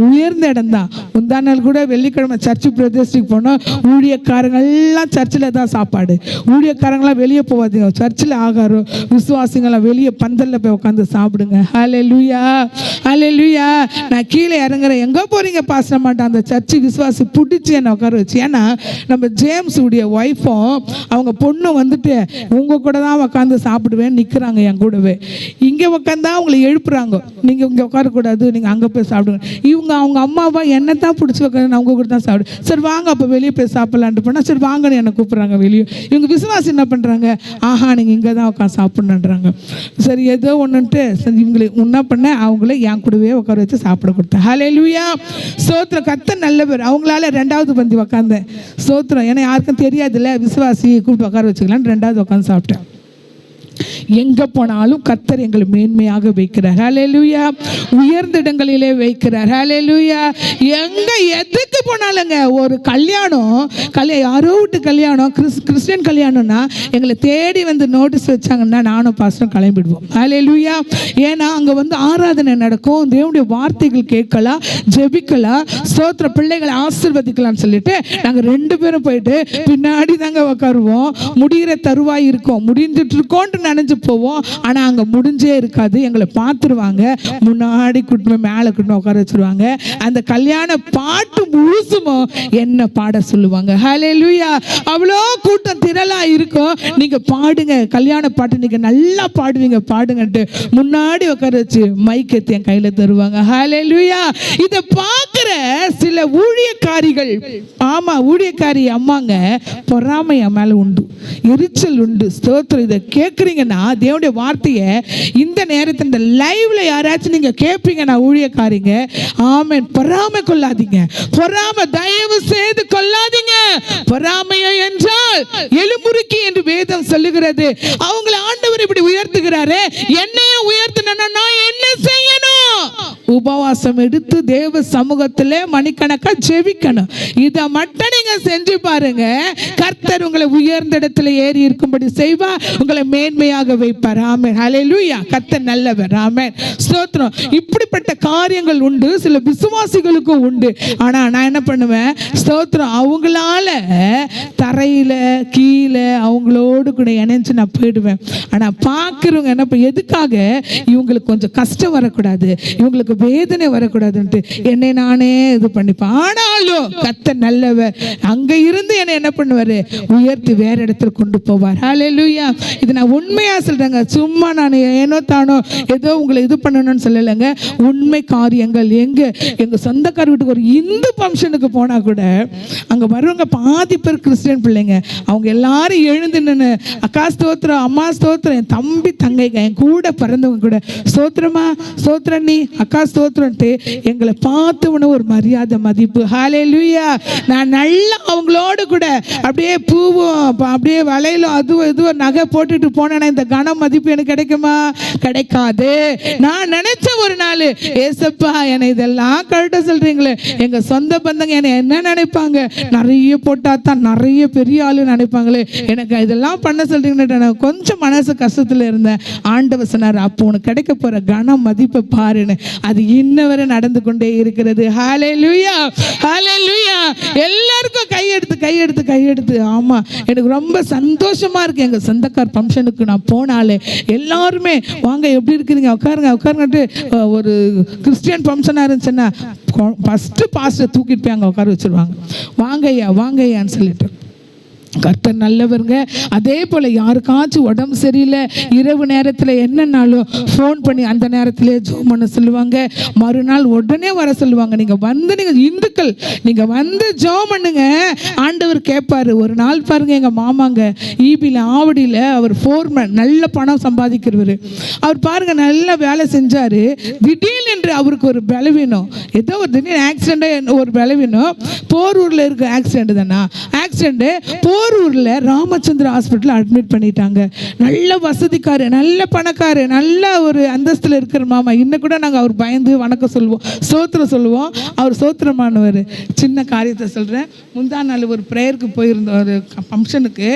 உயர்ந்த இடம் தான். முந்தா நாள் கூட வெள்ளிக்கிழமை சர்ச்சு பிரதேசத்துக்கு போனோம். ஊழியக்காரங்கள்லாம் சர்ச்சில் தான் சாப்பாடு. ஊழியக்காரங்களாம் வெளியே போகாதீங்க, சர்ச்சில் ஆகாரம். விசுவாசிங்களாம் வெளியே பந்தலில் போய் உட்காந்து சாப்பிடுங்க. ஹல்லேலூயா, ஹல்லேலூயா. நான் கீழே இறங்குறேன், எங்கே போகிறீங்க பாச மாட்டேன். அந்த சர்ச்சு விசுவாசி பிடிச்சி என்னை உட்கார வச்சு. ஏன்னா நம்ம ஜேம்ஸ் உடைய ஒய்ஃபும் அவங்க பொண்ணும் வந்துட்டு உங்கள் கூட தான் உட்காந்து சாப்பிடுவேன் நிற்கிறாங்க என் கூடவே. இங்கே உட்காந்தா அவங்களை எழுப்புறாங்க, நீங்கள் இங்கே உட்காரக்கூடாது, நீங்கள் அங்கே போய் சாப்பிடுங்க. இவங்க அவங்க அம்மாவா என்ன தான் பிடிச்சி வைக்க, நான் உங்கள் கூட தான் சாப்பிடு. சரி வாங்க அப்போ வெளியே போய் சாப்பிட்லான்ட்டு போனால் சரி வாங்கன்னு என்னை கூப்பிட்றாங்க வெளியே. இவங்க விசுவாசி என்ன பண்ணுறாங்க, ஆஹா நீங்கள் இங்கே தான் உட்காந்து சாப்பிட்ணுன்றாங்க. சரி ஏதோ ஒன்றுன்ட்டு சரி இவங்களை என்ன பண்ண அவங்கள என் கூடவே உட்கார வச்சு சாப்பிட கொடுத்தேன். ஹல்லேலூயா, ஸ்தோத்திரம். கர்த்தர் நல்லவர். அவங்களால 2வது பந்தி உட்காந்தேன். ஸ்தோத்திரம். ஏன்னா யாருக்கும் தெரியாதுல்ல, விசுவாசி கூப்பிட்டு உட்கார வச்சுக்கலான்னு 2வது உட்காந்து சாப்பிட்டேன். எங்கே போனாலும் கர்த்தர் எங்களை மேன்மையாக வைக்கிறார். ஹல்லேலூயா. உயர்ந்த இடங்களிலே வைக்கிறார். ஹல்லேலூயா. எங்கே எதுக்கு போனாலுங்க, ஒரு கல்யாணம் யாரோ விட்டு கல்யாணம், கிறிஸ்டியன் கல்யாணம்னா எங்களை தேடி வந்து நோட்டீஸ் வச்சாங்கன்னா நானும் பாஸ்டரும் கிளம்பிடுவோம். ஹல்லேலூயா. ஏன்னா அங்கே வந்து ஆராதனை நடக்கும், தேவனுடைய வார்த்தைகள் கேட்கலாம், ஜெபிக்கலாம், ஸ்தோத்திர பிள்ளைகளை ஆசீர்வதிக்கலாம்னு சொல்லிட்டு நாங்கள் 2 பேரும் போயிட்டு பின்னாடி தாங்க உட்காருவோம். முடிகிற தருவாய் இருக்கும், முடிஞ்சிட்டு இருக்கோன்ட்டு நினைஞ்சு போவோம். ஆனா அங்க முடிஞ்சே இருக்காது. எங்களை பார்த்துருவாங்க, முன்னாடி கூட்டிட்டு மேலே கூட்டிட்டு உட்கார வச்சிருவாங்க. அந்த கல்யாண பாட்டு முழுசுமோ என்ன பாட சொல்லுவாங்க. ஹல்லேலூயா. அவ்வளோ கூட்டம் திரளா இருக்கும். நீங்க பாடுங்க, கல்யாண பாட்டு நீங்க நல்லா பாடுவீங்க, பாடுங்கன்ட்டு முன்னாடி உட்கார வச்சு மைக் எத்தி என் கையில தருவாங்க. ஹல்லேலூயா. இதை பார்க்கிற சில ஊழியக்காரிகள், ஆமா ஊழியக்காரி அம்மாங்க, பொறாமை மேல உண்டு, எரிச்சல் உண்டு. ஸ்தோத்திரம். இதை கேட்குறீங்கன்னா தேவனுடைய வார்த்தையை இந்த நேரத்தில் இந்த லைவ்ல யாராச்சும் நீங்க கேட்பீங்கன்னா ஊழியக்காரிங்க, ஆமென், பொறாமை கொள்ளாதீங்க, பொறாமை தயவு செய்து கொள்ளாதீங்க. பொறாமையை என்றால் எலும்புருக்கி என்று வேதம் சொல்லுகிறது. அவங்களை ஆண்டவர் இப்படி உயர்த்துகிறாரு, என்னைய உயர்த்தணும்னா நான் என்ன செய்யணும்? உபவாசம் எடுத்து தேவ சமூகத்திலே மணிக்கணக்கா ஜெபிக்கணும். இதை மட்டும் நீங்க செஞ்சு பாருங்க, கர்த்தர் உங்களை உயர்ந்த இடத்துல ஏறி இருக்கும்படி செய்வார், உங்களை மேன்மையாக வைப்பார். ஆமென், ஹல்லேலூயா. கர்த்தர் நல்லவர். ஆமென், ஸ்தோத்திரம். இப்படிப்பட்ட காரியங்கள் உண்டு, சில விசுவாசிகளுக்கும் உண்டு. ஆனா நான் என்ன பண்ணுவேன், ஸ்தோத்திரம், அவங்களால தரையில கீழே அவங்களோடு கூட இணைஞ்சு நான் போயிடுவேன். ஆனா பார்க்கிறவங்க என்ன, எதுக்காக இவங்களுக்கு கொஞ்சம் கஷ்டம் வரக்கூடாது, இவங்களுக்கு வேதனை வரக்கூடாதுன்ட்டு என்னை நானே இது பண்ணிப்பேன். ஆனாலும் கர்த்தர் நல்லவர், அங்க இருந்து என்னை என்ன பண்ணுவாரு, உயர்த்தி வேற இடத்துல கொண்டு போவார். ஹல்லேலூயா. இது நான் உண்மையா சொல்றேங்க, சும்மா நான் ஏனோ தானோ ஏதோ உங்களை இது பண்ணணும்னு சொல்லலைங்க. உண்மை காரியங்கள். எங்க சொந்தக்கார வீட்டுக்கு ஒரு இந்து ஃபங்க்ஷனுக்கு போனா கூட அங்க வருவாங்க பாதி பேர் கிறிஸ்டியன் பிள்ளைங்க. அவங்க எல்லாரும் எழுந்து நின்று அக்கா ஸ்தோத்திரம், அம்மா ஸ்தோத்திரம், என் தம்பி தங்கைங்க, என் கூட பிறந்தவங்க கூட ஸ்தோத்திரமா ஸ்தோத்திரம் நீ அக்கா ஸ்தோத்திரன்ட்டு எங்களை பார்த்தவன ஒரு மரியாதை, மதிப்பு. ஹல்லேலூயா. நான் நல்லா அவங்களோடு கூட அப்படியே பூவும் அப்படியே வளையலும் அதுவும் இதுவும் நகை போட்டுட்டு போனேன்னா இந்த கன மதிப்பு எனக்கு கிடைக்குமா? கிடைக்காது. நான் நினைச்ச ஒரு நாள், ஏசப்பா என்னை இதெல்லாம் கரெக்டாக சொல்றீங்களே, எங்க சொந்த பந்தங்க என்னை என்ன நினைப்பாங்க, நிறைய போட்டா தான் நிறைய பெரிய ஆளு நினைப்பாங்களே, எனக்கு இதெல்லாம் பண்ண சொல்றீங்கன்னு நான் கொஞ்சம் மனசு கஷ்டத்துல இருந்தேன். ஆண்டவர் சொன்னார், அப்போ உனக்கு கிடைக்க போற கன மதிப்பை பாருன்னு. அது இன்ன வரை நடந்து கொண்டே இருக்கிறது. ஹல்லேலூயா, ஹல்லேலூயா. எல்லாருக்கும் கையெடுத்து ஆமா, எனக்கு ரொம்ப சந்தோஷமா இருக்கு. எங்க சொந்தக்கார் ஃபங்க்ஷனுக்கு நான் போனாலே எல்லாருமே வாங்க எப்படி இருக்கிறீங்க, உட்காருங்கட்டு. ஒரு கிறிஸ்டியன் ஃபங்க்ஷனாக இருந்துச்சுன்னா ஃபஸ்ட்டு பாஸ்டர் தூக்கிட்டு போய் அங்கே உட்கார வச்சுருவாங்க. வாங்கய்யான்னு சொல்லிட்டு. கர்த்தர் நல்லவருங்க. அதே போல் யாருக்காச்சும் உடம்பு சரியில்லை, இரவு நேரத்தில் என்னன்னாலும் ஃபோன் பண்ணி அந்த நேரத்திலே ஜெபம் பண்ண சொல்லுவாங்க. மறுநாள் உடனே வர சொல்லுவாங்க. நீங்கள் வந்து இந்துக்கள் நீங்கள் வந்து ஜெபம் பண்ணுங்க, ஆண்டவர் கேட்பார். ஒரு நாள் பாருங்கள், எங்கள் மாமாங்க ஈபியில் ஆவடியில் அவர் ஃபோர்மேன், நல்ல பணம் சம்பாதிக்கிறவர். அவர் பாருங்கள் நல்லா வேலை செஞ்சார். திடீர்னு என்று அவருக்கு ஒரு பலவீனம், ஏதோ ஒரு திடீர்னு ஆக்சிடெண்ட்டாக ஒரு பலவீனம். போரூரில் இருக்க ஆக்சிடெண்ட் தானா, ஆக்சிடெண்ட்டு போரூரில் ராமச்சந்திர ஹாஸ்பிட்டலில் அட்மிட் பண்ணிட்டாங்க. நல்ல வசதிக்காரு, நல்ல பணக்காரு, நல்ல ஒரு அந்தஸ்தில் இருக்கிற மாமா. இன்னும் கூட நாங்கள் அவர் பயந்து வணக்கம் சொல்லுவோம், சோத்திரம் சொல்லுவோம். அவர் சோத்திரமானவர். சின்ன காரியத்தை சொல்கிறேன். முந்தா நாள் ஒரு ப்ரேயருக்கு போயிருந்தோம், ஒரு ஃபங்க்ஷனுக்கு.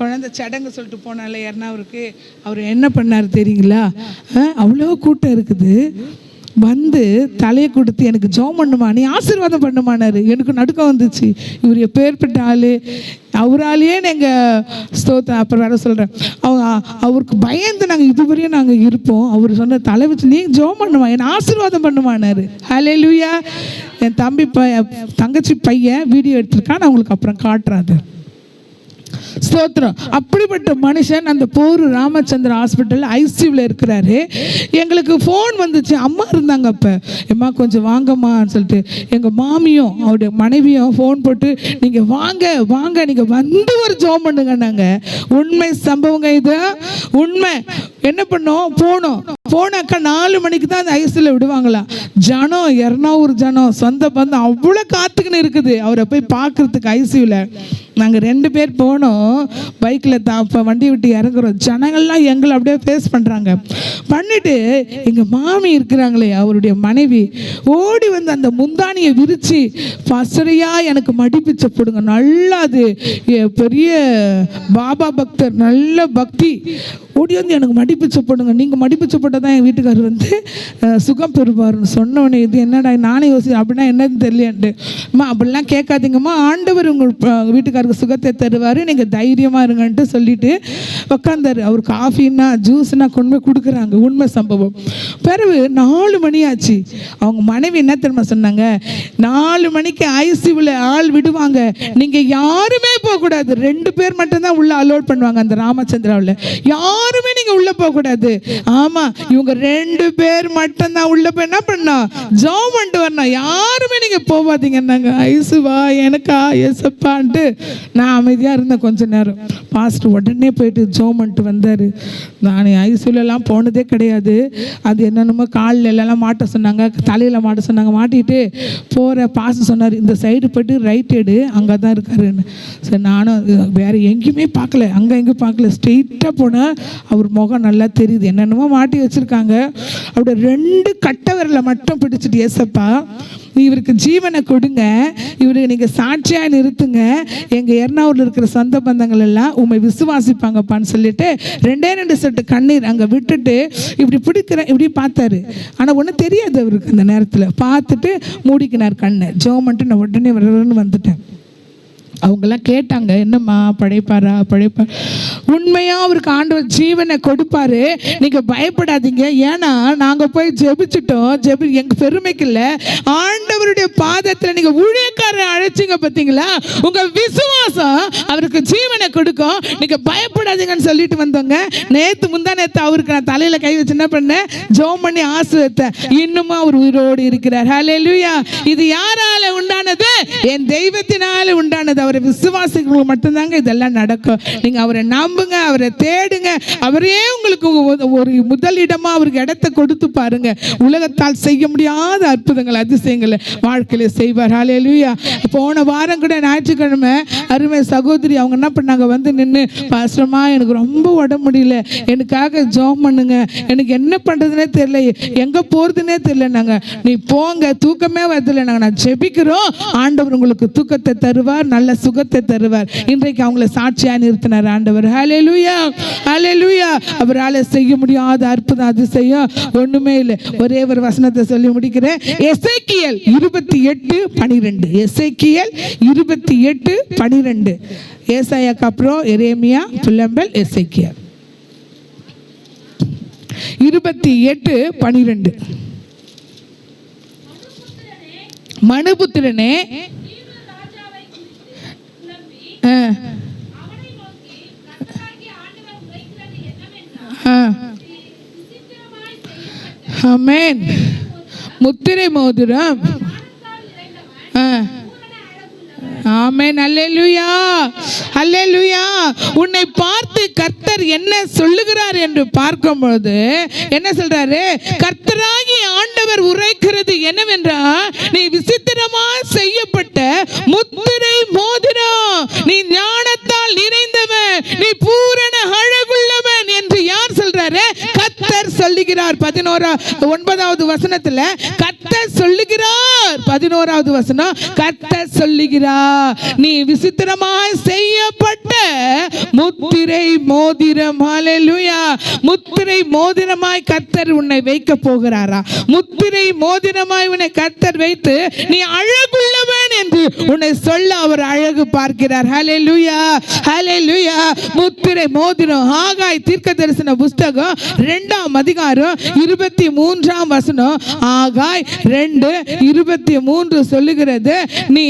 குழந்தை சடங்கு சொல்லிட்டு போனால யாருன்னா அவருக்கு, அவர் என்ன பண்ணார் தெரியுங்களா, அவ்வளோ கூட்டம் இருக்குது. வந்து தலையை கொடுத்து எனக்கு ஜெபம் பண்ணுமா, நீ ஆசீர்வாதம் பண்ணுமானாரு. எனக்கு நடுக்கம் வந்துச்சு. இவர் எப்பேற்பட்ட ஆள், அவராலேயே நாங்கள் ஸ்தோத்திரம். அப்புறம் வேற சொல்கிறேன், அவருக்கு பயந்து நாங்கள் இதுவரையும் நாங்கள் இருப்போம். அவர் சொன்ன தலை வச்சு நீ ஜெபம் பண்ணுமா, என்னை ஆசீர்வாதம் பண்ணுமானாரு. ஹல்லேலூயா. என் தங்கச்சி பையன் வீடியோ எடுத்திருக்கான், நான் உங்களுக்கு அப்புறம் காட்டுறேன். அது ஸ்தோத்திரம். அப்படிப்பட்ட மனுஷன் அந்த போர் ராமச்சந்திர ஹாஸ்பிட்டலில் ஐசியூவில் இருக்கிறாரு. எங்களுக்கு ஃபோன் வந்துச்சு, அம்மா இருந்தாங்க அப்போ, எம்மா கொஞ்சம் வாங்கம்மான்னு சொல்லிட்டு. எங்கள் மாமியும் அவருடைய மனைவியும் ஃபோன் போட்டு நீங்கள் வாங்க வாங்க, நீங்கள் வந்து ஒரு ஜெபம் பண்ணுங்க. நாங்கள் உண்மை சம்பவங்க, இது உண்மை. என்ன பண்ணோம், போனாக்கா 4 மணிக்கு தான் அந்த ஐசியூவில் விடுவாங்களாம். ஜனம் 200 ஜனம், சொந்த பந்தம் அவ்வளோ காத்துக்குன்னு இருக்குது அவரை போய் பார்க்குறதுக்கு ஐசியூவில். நாங்கள் 2 பேர் போனோம் பைக்கில். அப்போ வண்டி விட்டு இறங்குறோம். ஜனங்கள்லாம் எங்களை அப்படியே ஃபேஸ் பண்ணுறாங்க. பண்ணிவிட்டு எங்கள் மாமி இருக்கிறாங்களே, அவருடைய மனைவி ஓடி வந்து அந்த முந்தானியை விரித்து, பசரையா எனக்கு மடிப்பிச்சை போடுங்க. நல்லா அது பெரிய பாபா பக்தர், நல்ல பக்தி. ஓடி வந்து எனக்கு மடிப்பிச்சை போடுங்க, நீங்கள் மடிப்பிச்சை போட்டால் தான் என் வீட்டுக்காரர் வந்து சுகம் பெறுவார்னு சொன்னோடனே, இது என்னடா நானே யோசிச்சு அப்படின்னா என்னன்னு தெரியலன்ட்டு. அம்மா அப்படிலாம் கேட்காதீங்கம்மா, ஆண்டவர் உங்கள் வீட்டுக்காரருக்கு சுகத்தை தருவார், நீங்கள் தைரியமாக இருங்கன்ட்டு சொல்லிட்டு உட்காந்தாரு. அவர் காஃபின்னா ஜூஸ்னா கொண்டு போய் கொடுக்குறாங்க. உண்மை சம்பவம். பிறகு 4 மணி ஆச்சு. அவங்க மனைவி என்ன தெரியுமா சொன்னாங்க, 4 மணிக்கு ஐசியூவில் ஆள் விடுவாங்க, நீங்கள் யாருமே போகக்கூடாது, 2 பேர் மட்டும்தான் உள்ள அலோட் பண்ணுவாங்க அந்த ராமச்சந்திராவில், யாருமே நீங்க உள்ள போக கூடாது. ஆமா, இவங்க 2 பேர் மட்டும் தான் உள்ள போய் என்ன பண்ணா ஜெபம் பண்ணிட்டு வரணும், யாருமே நீங்க போவாதீங்கன்னாங்க. ஐசுவா எனக்கா ஏசப்பான்ட்டு நான் அமைதியா இருந்தேன் கொஞ்ச நேரம். பாஸ்டர் உடனே போயிட்டு ஜெபம் பண்ணிட்டு வந்தாரு. நான் ஐசுலாம் போனதே கிடையாது. அது என்னென்னமோ காலில் எல்லாம் மாட்ட சொன்னாங்க, தலையில் மாட்ட சொன்னாங்க. மாட்டிட்டு போகிற பாஸ்டர் சொன்னார், இந்த சைடு போய்ட்டு ரைட் எடு, அங்கே தான் இருக்காருன்னு. சரி, நானும் வேறு எங்கேயுமே பார்க்கல, அங்கே எங்கேயும் பார்க்கல, ஸ்ட்ரெயிட்டாக போனேன். அவர் முகம் நல்லா தெரியுது, என்னென்னமோ மாட்டி வச்சுருக்காங்க. அப்படியே 2 கட்டை விரலை மட்டும் பிடிச்சிட்டு, ஏசப்பா இவருக்கு ஜீவனை கொடுங்க, இவருக்கு நீங்கள் சாட்சியாக நிறுத்துங்க, எங்கள் எர்ணாவூரில் இருக்கிற சொந்த பந்தங்கள் எல்லாம் உண்மை விசுவாசிப்பாங்கப்பான்னு சொல்லிட்டு 2 சொட்டு கண்ணீர் அங்கே விட்டுட்டு இப்படி பிடிக்கிறேன், இப்படி பார்த்தாரு. ஆனால் ஒன்றும் தெரியாது அவருக்கு. அந்த நேரத்தில் பார்த்துட்டு மூடிக்கினார் கண்ணை. ஜெபம் பண்ணிட்டு நான் உடனே வரணும்னு வந்துட்டேன். அவங்கெல்லாம் கேட்டாங்க, என்னம்மா படைப்பாரா? உண்மையாக அவருக்கு ஆண்டவர் ஜீவனை கொடுப்பாரு, நீங்கள் பயப்படாதீங்க. ஏன்னா நாங்கள் போய் ஜெபிச்சிட்டோம். எங்கள் பெருமைக்கு இல்லை, ஆண்டவருடைய பாதத்தில் நீங்கள் ஊழியக்காரரை அழைச்சிங்க பார்த்தீங்களா, உங்கள் விசுவாசம் அவருக்கு ஜீவனை கொடுக்கும், நீங்கள் பயப்படாதீங்கன்னு சொல்லிட்டு வந்தோங்க. முந்தா நேற்று அவருக்கு நான் தலையில் கை வச்சு என்ன பண்ணேன், ஜெபம் பண்ணி ஆசீர்வதித்தேன். இன்னுமும் அவர் உயிரோடு இருக்கிறார். ஹல்லேலூயா. இது யாரால உண்டானது? என் தெய்வத்தினால உண்டானது. அவரை விசுவாசிகளுக்கு மட்டும்தாங்க இதெல்லாம் நடக்கும். நீங்க அவரை நம்புங்க, அவரை தேடுங்க, அவரே உங்களுக்கு ஒரு முதலிடமா அவருக்கு இடத்தை கொடுத்து பாருங்க. உலகத்தால் செய்ய முடியாத அற்புதங்கள் அதிசயங்களை வாழ்க்கையில செய்வார். ஹல்லேலூயா. போன வாரம் கூட ஞாயிற்றுக்கிழமை அருமை சகோதரி அவங்க என்ன பண்ணாங்க, வந்து நின்று, பாஸ்டர்மா எனக்கு ரொம்ப உடம்பு முடியல, எனக்காக ஜெபம் பண்ணுங்க, எனக்கு என்ன பண்றதுன்னே தெரியல, எங்க போறதுன்னே தெரியல. நாங்க நீ போங்க, தூக்கமே வரதில்லை, நாங்கள் நான் ஜெபிக்கிறோம், ஆண்டவர் உங்களுக்கு தூக்கத்தை தருவார், நல்ல சுகத்தை தருவார். இன்றைக்கு அவங்கள சாட்சியா நிறுத்தினார் ஆண்டவர். ஹல்லேலூயா, ஹல்லேலூயா. அவரால் செய்ய முடியாத அற்புதம் அதிசயம் ஒண்ணுமே இல்லை. ஒரே ஒரு வசனத்தை சொல்லி முடிக்கிறேன். எசேக்கியேல் 28:12. எசேக்கியேல் 28:12. ஏசாயாக்கு அப்புறம் எரேமியா, புலம்பல், எசேக்கியேல். 28:12. மனுபுத்திரனே, ஆமென். முத்திரை மோதிரம். ஆமென். அல்லேலூயா, அல்லேலூயா. உன்னை பார்த்து கர்த்தர் என்ன சொல்லுகிறார் என்று பார்க்கும்போது என்ன சொல்றாரு? கர்த்தராகிய ஆண்டவர் உரைக்கிறது என்னவென்றால், நீ விசித்திரமா செய்யப்பட்ட முத்திரை மோதிரம், நீ ஞானத்தால் நிறைந்தவன், நீ பூரண அழகுள்ளவன் என்று யார் சொல்றாரு? கர்த்தர் சொல்லுகிறார். 9வது வசனத்துல கர்த்தர் கர்த்தர் சொல்லுகிறார். 11வது வசனம், கர்த்தர் சொல்லுகிறார், நீ விசித்திரமாய் செய்யப்பட்ட முத்திரை மோதிரம். ஹல்லேலூயா. முத்திரை மோதிரமாய் கர்த்தர் உன்னை வைக்க போகிறாரா? முத்திரை மோதிரமாய் உன்னை கர்த்தர் வைத்து நீ அழகுள்ளவன் என்று உன்னை சொல்ல அவர் அழகு பார்க்கிறார். ஹல்லேலூயா, ஹல்லேலூயா. முத்திரை மோதிரம். ஆகாய் தீர்க்கதரிசன புஸ்தகம் 2ஆம் அதிகாரம் 23ஆம் வசனம். ஆகாய் 2:23 சொல்லுகிறது, நீ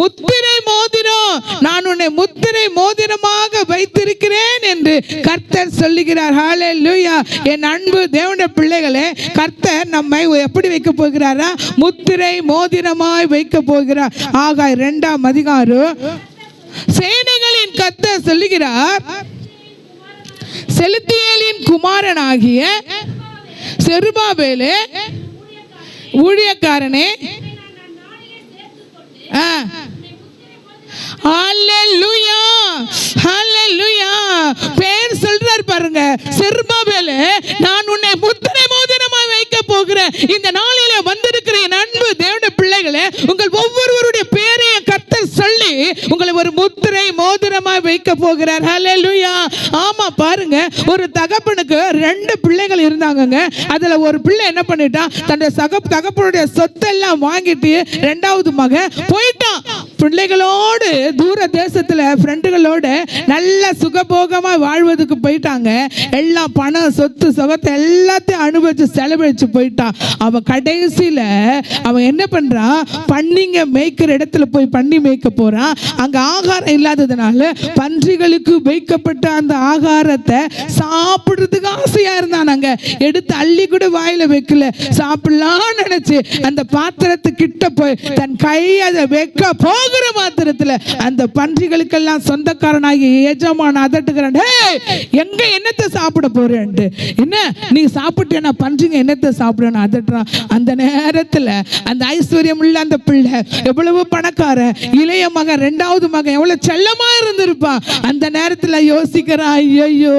முத்திரை மோதிரம், நான் உன்னை முத்திரை மோதிரமாக வைத்திருக்கிறேன் என்று கர்த்தர் சொல்லுகிறார். ஹல்லேலூயா. என் அன்பு தேவனுடைய பிள்ளைகளே, கர்த்தர் நம்மை எப்படி வைக்க போகிறாரா? முத்திரை மோதிரமாய் வைக்க போகிறார். ஆகாய் 2ஆம் அதிகாரம். சேனைகளின் கர்த்தர் சொல்லுகிறார், செலுத்தியேலின் குமாரனாகிய செருபாபேலே ஊழியக்காரனே, ஹல்லேலூயா, ஹல்லேலூயா. பேர் சொல்றார் பாருங்க, செருபாபேலே, நான் உன்னை முத்திரை மோதிரமாய் வைக்க போகிறேன். இந்த நாளிலே வந்திருக்கிற என் அன்பு தேவனுடைய பிள்ளைகளே, உங்கள் ஒவ்வொருவருடைய பேரையும் கர்த்தர் சொல்லி உங்களை ஒரு முத்திரை மோதிரமாய் வைக்க போகிறார். ஹல்லேலூயா. ஆமா, பாருங்க, ஒரு தகப்பனுக்கு 2 பிள்ளைகள் இருந்தாங்கங்க. அதுல ஒரு பிள்ளை என்ன பண்ணிட்டான், தன்னுடைய தகப்பனுடைய சொத்தெல்லாம் வாங்கிட்டு 2வது மகன் போயிட்டான். பிள்ளைகளோடு தூர தேசத்துல ஃப்ரெண்டுகளோட நல்ல சுகபோகமா வாழ்வதுக்கு போயிட்டாங்க. எல்லாம் பணம் சொத்து சுகத்தை எல்லாத்தையும் அனுபவிச்சு செலவழிச்சு போயிட்டான். அவன் கடைசியில அவன் என்ன பண்றான், பன்னிங்க மேய்க்கிற இடத்துல போய் பன்னி மேய்க்க போறான். அங்க ஆகாரம் இல்லாததுனால பன்றிகளுக்கு வைக்கப்பட்ட அந்த ஆகாரத்தை சாப்பிடுறதுக்கு ஆசையா இருந்தானாங்க. எடுத்து அள்ளி கூட வாயில வைக்கல. சாப்பிடலாம் நினைச்சு அந்த பாத்திரத்து கிட்ட போய் தன் கை அதை வைக்க போகிற மாத்திரத்துல அந்த பன்றிகளுக்கெல்லாம் சொந்தக்காரனாகி எஜமான அதட்டுகிறான், எங்க என்னத்தை சாப்பிட போறேன், என்ன நீ சாப்பிட்டேன்னா பன்றிங்க என்னத்தை சாப்பிடணும் அதட்டுறான். அந்த நேரத்துல அந்த ஐஸ்வர்யம் உள்ள அந்த பிள்ளை எவ்வளவு பணக்கார, இளைய மகன் 2வது மகன் எவ்வளவு செல்லமா இருந்திருப்பான். அந்த நேரத்துல யோசிக்கிறான், ஐயோ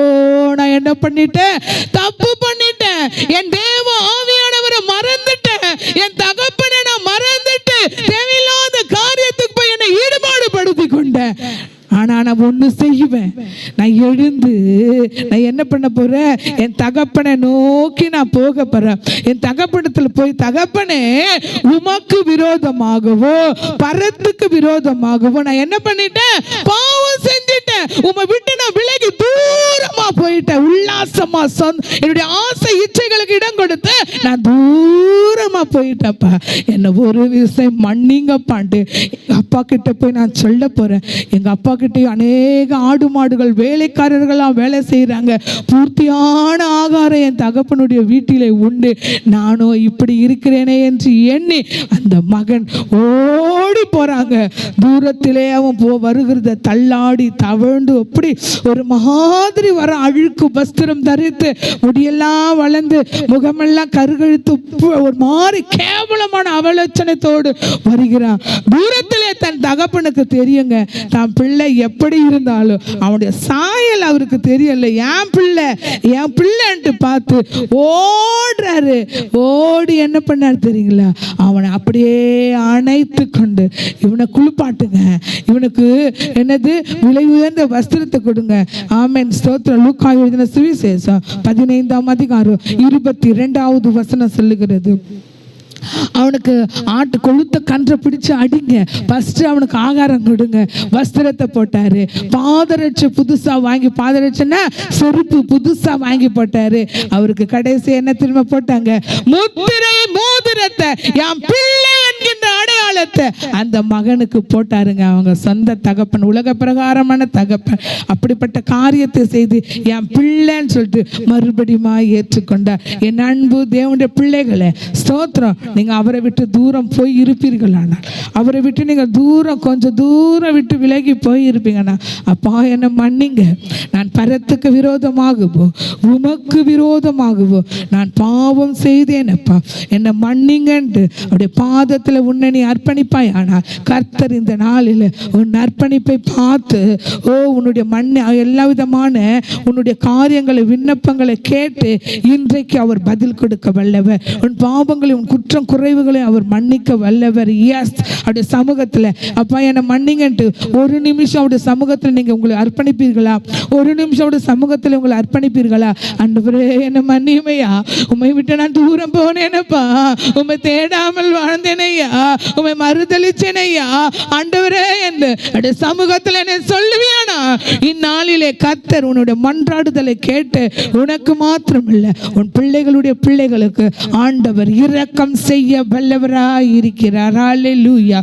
நான் என்ன பண்ணிட்டேன், தப்பு பண்ணிட்டேன், என் தேவ ஆவியானவரை மறந்துட்டேன், என் தகப்பனை நான் மறந்துட்டு தேவையில்லாத காரியத்துக்கு போய் என்னை ஈடுபாடு படுத்தி கொண்டேன். ஆனா நான் ஒண்ணு செய்வேன், நான் எழுந்து நான் என்ன பண்ண போறேன், என் தகப்பனை நோக்கி நான் போக போறேன். என் தகப்பனத்துல போய், தகப்பனே உமக்கு விரோதமாகவோ பரத்துக்கு விரோதமாகவோ நான் என்ன பண்ணிட்டேன், பாவம் செஞ்சிட்டேன், உம்மை விட்டு நான் விலகி தூரமா போயிட்டேன். உல்லாசமா என்னுடைய ஆசை இச்சைகளுக்கு இடம் கொடுத்து நான் தூரமா போயிட்டப்பா, என்ன ஒரு விஷயம் மன்னிங்கப்பாண்டு எங்க அப்பா கிட்ட போய் நான் சொல்ல போறேன். எங்க அப்பா கிட்ட அநேக ஆடு மாடுகள் வேலைக்காரர்கள்லாம் வேலை செய்யறாங்க, பூர்த்தியான ஆகாரம் என் தகப்பனுடைய வீட்டிலே உண்டு, நானும் இப்படி இருக்கிறேனே என்று எண்ணி அந்த மகன் ஓடி போறாங்க. தூரத்திலே அவன் வருகிறத தள்ளாடி தவழ்ந்து அப்படி ஒரு மாதிரி வர, அழுக்கு வஸ்திரம் தரித்து முடியெல்லாம் வளர்ந்து முகமெல்லாம் கருகழுத்து ஒரு மாதிரி கேவலமான அவலட்சணத்தோடு வருகிறான். தூரத்திலே தன் தகப்பனுக்கு தெரியுங்க, தான் பிள்ளை எப்படி இருந்தாலும் அவனுடைய சாயல் அவருக்கு தெரியல. என் பிள்ளைன்ட்டு பார்த்து ஓடுறாரு. ஓடி என்ன பண்ணாரு தெரியுங்களா, அவனை அப்படியே அணைத்து கொண்டு, இவனை குளிப்பாட்டுங்க, இவனுக்கு என்னது விலை உயர்ந்த வஸ்திரத்தை கொடுங்க. ஆமென், ஸ்தோத்திரம். லூக்கா எழுதின சுவிசேஷம் 15ஆம் அதிகாரம் 22வது வசனம் சொல்லுகிறது, அவனுக்கு ஆட்டு கொழுத்த கன்றை பிடிச்சு அடிங்க, ஃபர்ஸ்ட் அவனுக்கு ஆகாரம் கொடுங்க, வஸ்திரத்தை போட்டாரு, பாதரட்சை புதுசா வாங்கி, பாதரட்சைன்னா செருப்பு புதுசா வாங்கி போட்டாரு. அவருக்கு கடைசி என்ன திரும்ப போட்டாங்க, முத்திரை மோதிரத்தை, என் பிள்ளை என்கின்ற அடையாளத்தை அந்த மகனுக்கு போட்டாருங்க. அவங்க சொந்த தகப்பன், உலக பிரகாரமான தகப்பன், அப்படிப்பட்ட காரியத்தை செய்து என் பிள்ளைன்னு சொல்லிட்டு மறுபடியும் ஏற்றுக்கொண்டார். என் அன்பு தேவனுடைய பிள்ளைகளை, ஸ்தோத்திரம். நீங்கள் அவரை விட்டு தூரம் போய் இருப்பீர்களானால், அவரை விட்டு நீங்கள் தூரம் கொஞ்சம் தூரம் விட்டு விலகி போய் இருப்பீங்கன்னா, அப்பா என்னை மன்னிங்க, நான் பரத்துக்கு விரோதமாகவோ உமக்கு விரோதமாகவோ நான் பாவம் செய்தேன் அப்பா, என்னை மன்னிங்கன்ட்டு அப்படியே பாதத்தில் சமூகத்தில் உன்னை நீ அர்ப்பணிப்பாய். ஆனால் கர்த்தர் இந்த நாளில் உன் அர்ப்பணிப்பை பார்த்து உன்னுடைய எல்லா விதமான உன்னுடைய காரியங்களை விண்ணப்பங்களை கேட்டு இன்றைக்கு அவர் பதில் கொடுக்க வல்லவர். உன் பாவங்களை உன் குற்றம் குறைவுகளை அவர் மன்னிக்க வல்லவர். எஸ், அவருடைய சமூகத்தில் அப்பா என்னை மன்னிங்கன்ட்டு ஒரு நிமிஷம் அவருடைய சமூகத்தில் நீங்கள் உங்களை அர்ப்பணிப்பீர்களா? ஒரு நிமிஷம் அவருடைய சமூகத்தில் உங்களை அர்ப்பணிப்பீர்களா? ஆண்டவரே என்னை மன்னியுமையா, உம்மை விட்டு நான் தூரம் போனேனப்பா, உம்மை தேடாமல் வாழ்ந்தேனையா, உம்மை மறுதளிச்சேனையா ஆண்டவரே என்று அவருடைய சமூகத்தில் என்னை சொல்லுவியானா? இந்நாளிலே கர்த்தர் உன்னுடைய மன்றாடுதலை கேட்டு உனக்கு மாத்திரமல்ல உன் பிள்ளைகளுடைய பிள்ளைகளுக்கு ஆண்டவர் இரக்கம் செய்ய வல்லவராய் இருக்கிறார். ஹல்லேலூயா,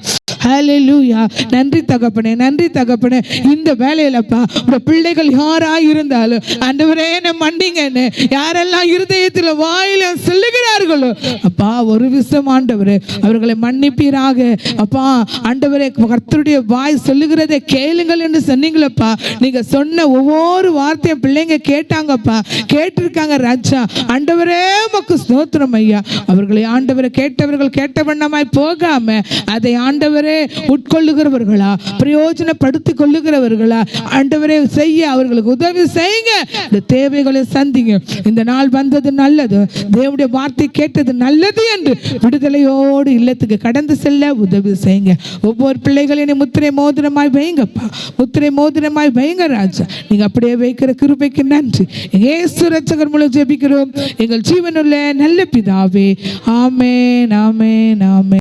ஹல்லேலூயா. நன்றி தகப்பனே, நன்றி தகப்பனே. இந்த வேலையிலப்பா உடைய பிள்ளைகள் யாராய் இருந்தாலும் ஆண்டவரே என்னை மன்னிங்கன்னு யாரெல்லாம் இருதயத்தில் வாயில சொல்லுகிறார்களோ அப்பா ஒரு விஷயம் ஆண்டவரே அவர்களை மன்னிப்பீராக. அப்பா ஆண்டவரே கர்த்தருடைய வாய் சொல்லுகிறதை கேளுங்கள் என்று சொன்னீங்களப்பா. நீங்க சொன்ன ஒவ்வொரு வார்த்தையும் பிள்ளைங்க கேட்டாங்கப்பா, கேட்டிருக்காங்க ராஜா. ஆண்டவரே உமக்கு ஸ்தோத்திரம் ஐயா. அவர்களை ஆண்டவரை கேட்டவர்கள் கேட்ட வண்ணமாய் போகாம அதை ஆண்டவரே உட்கொள்ளுகிறவர்களா, பிரயோஜனப்படுத்திக் கொள்ளுகிறவர்களா ஆண்டவரே செய்ய அவர்களுக்கு உதவி செய்யுங்க. இந்த தேவைகளை சந்திங்க. இந்த நாள் வந்தது நல்லது, தேவனுடைய வார்த்தை கேட்டது நல்லது என்று விடுதலையோடு இல்லத்துக்கு கடந்து செல்ல உதவி செய்யுங்க. ஒவ்வொரு பிள்ளைகளையும் முத்திரை மோதிரமாய் வைங்கப்பா, முத்திரை மோதிரமாய் வைங்க ராஜா. நீங்க அப்படியே வைக்கிற கிருபைக்கு நன்றி. இயேசு ரட்சகர் மூலம் ஜெபிக்கிறோம் எங்கள் ஜீவனுள்ள நல்ல பிதாவே. ஆமென், ஆமென், ஆமென்.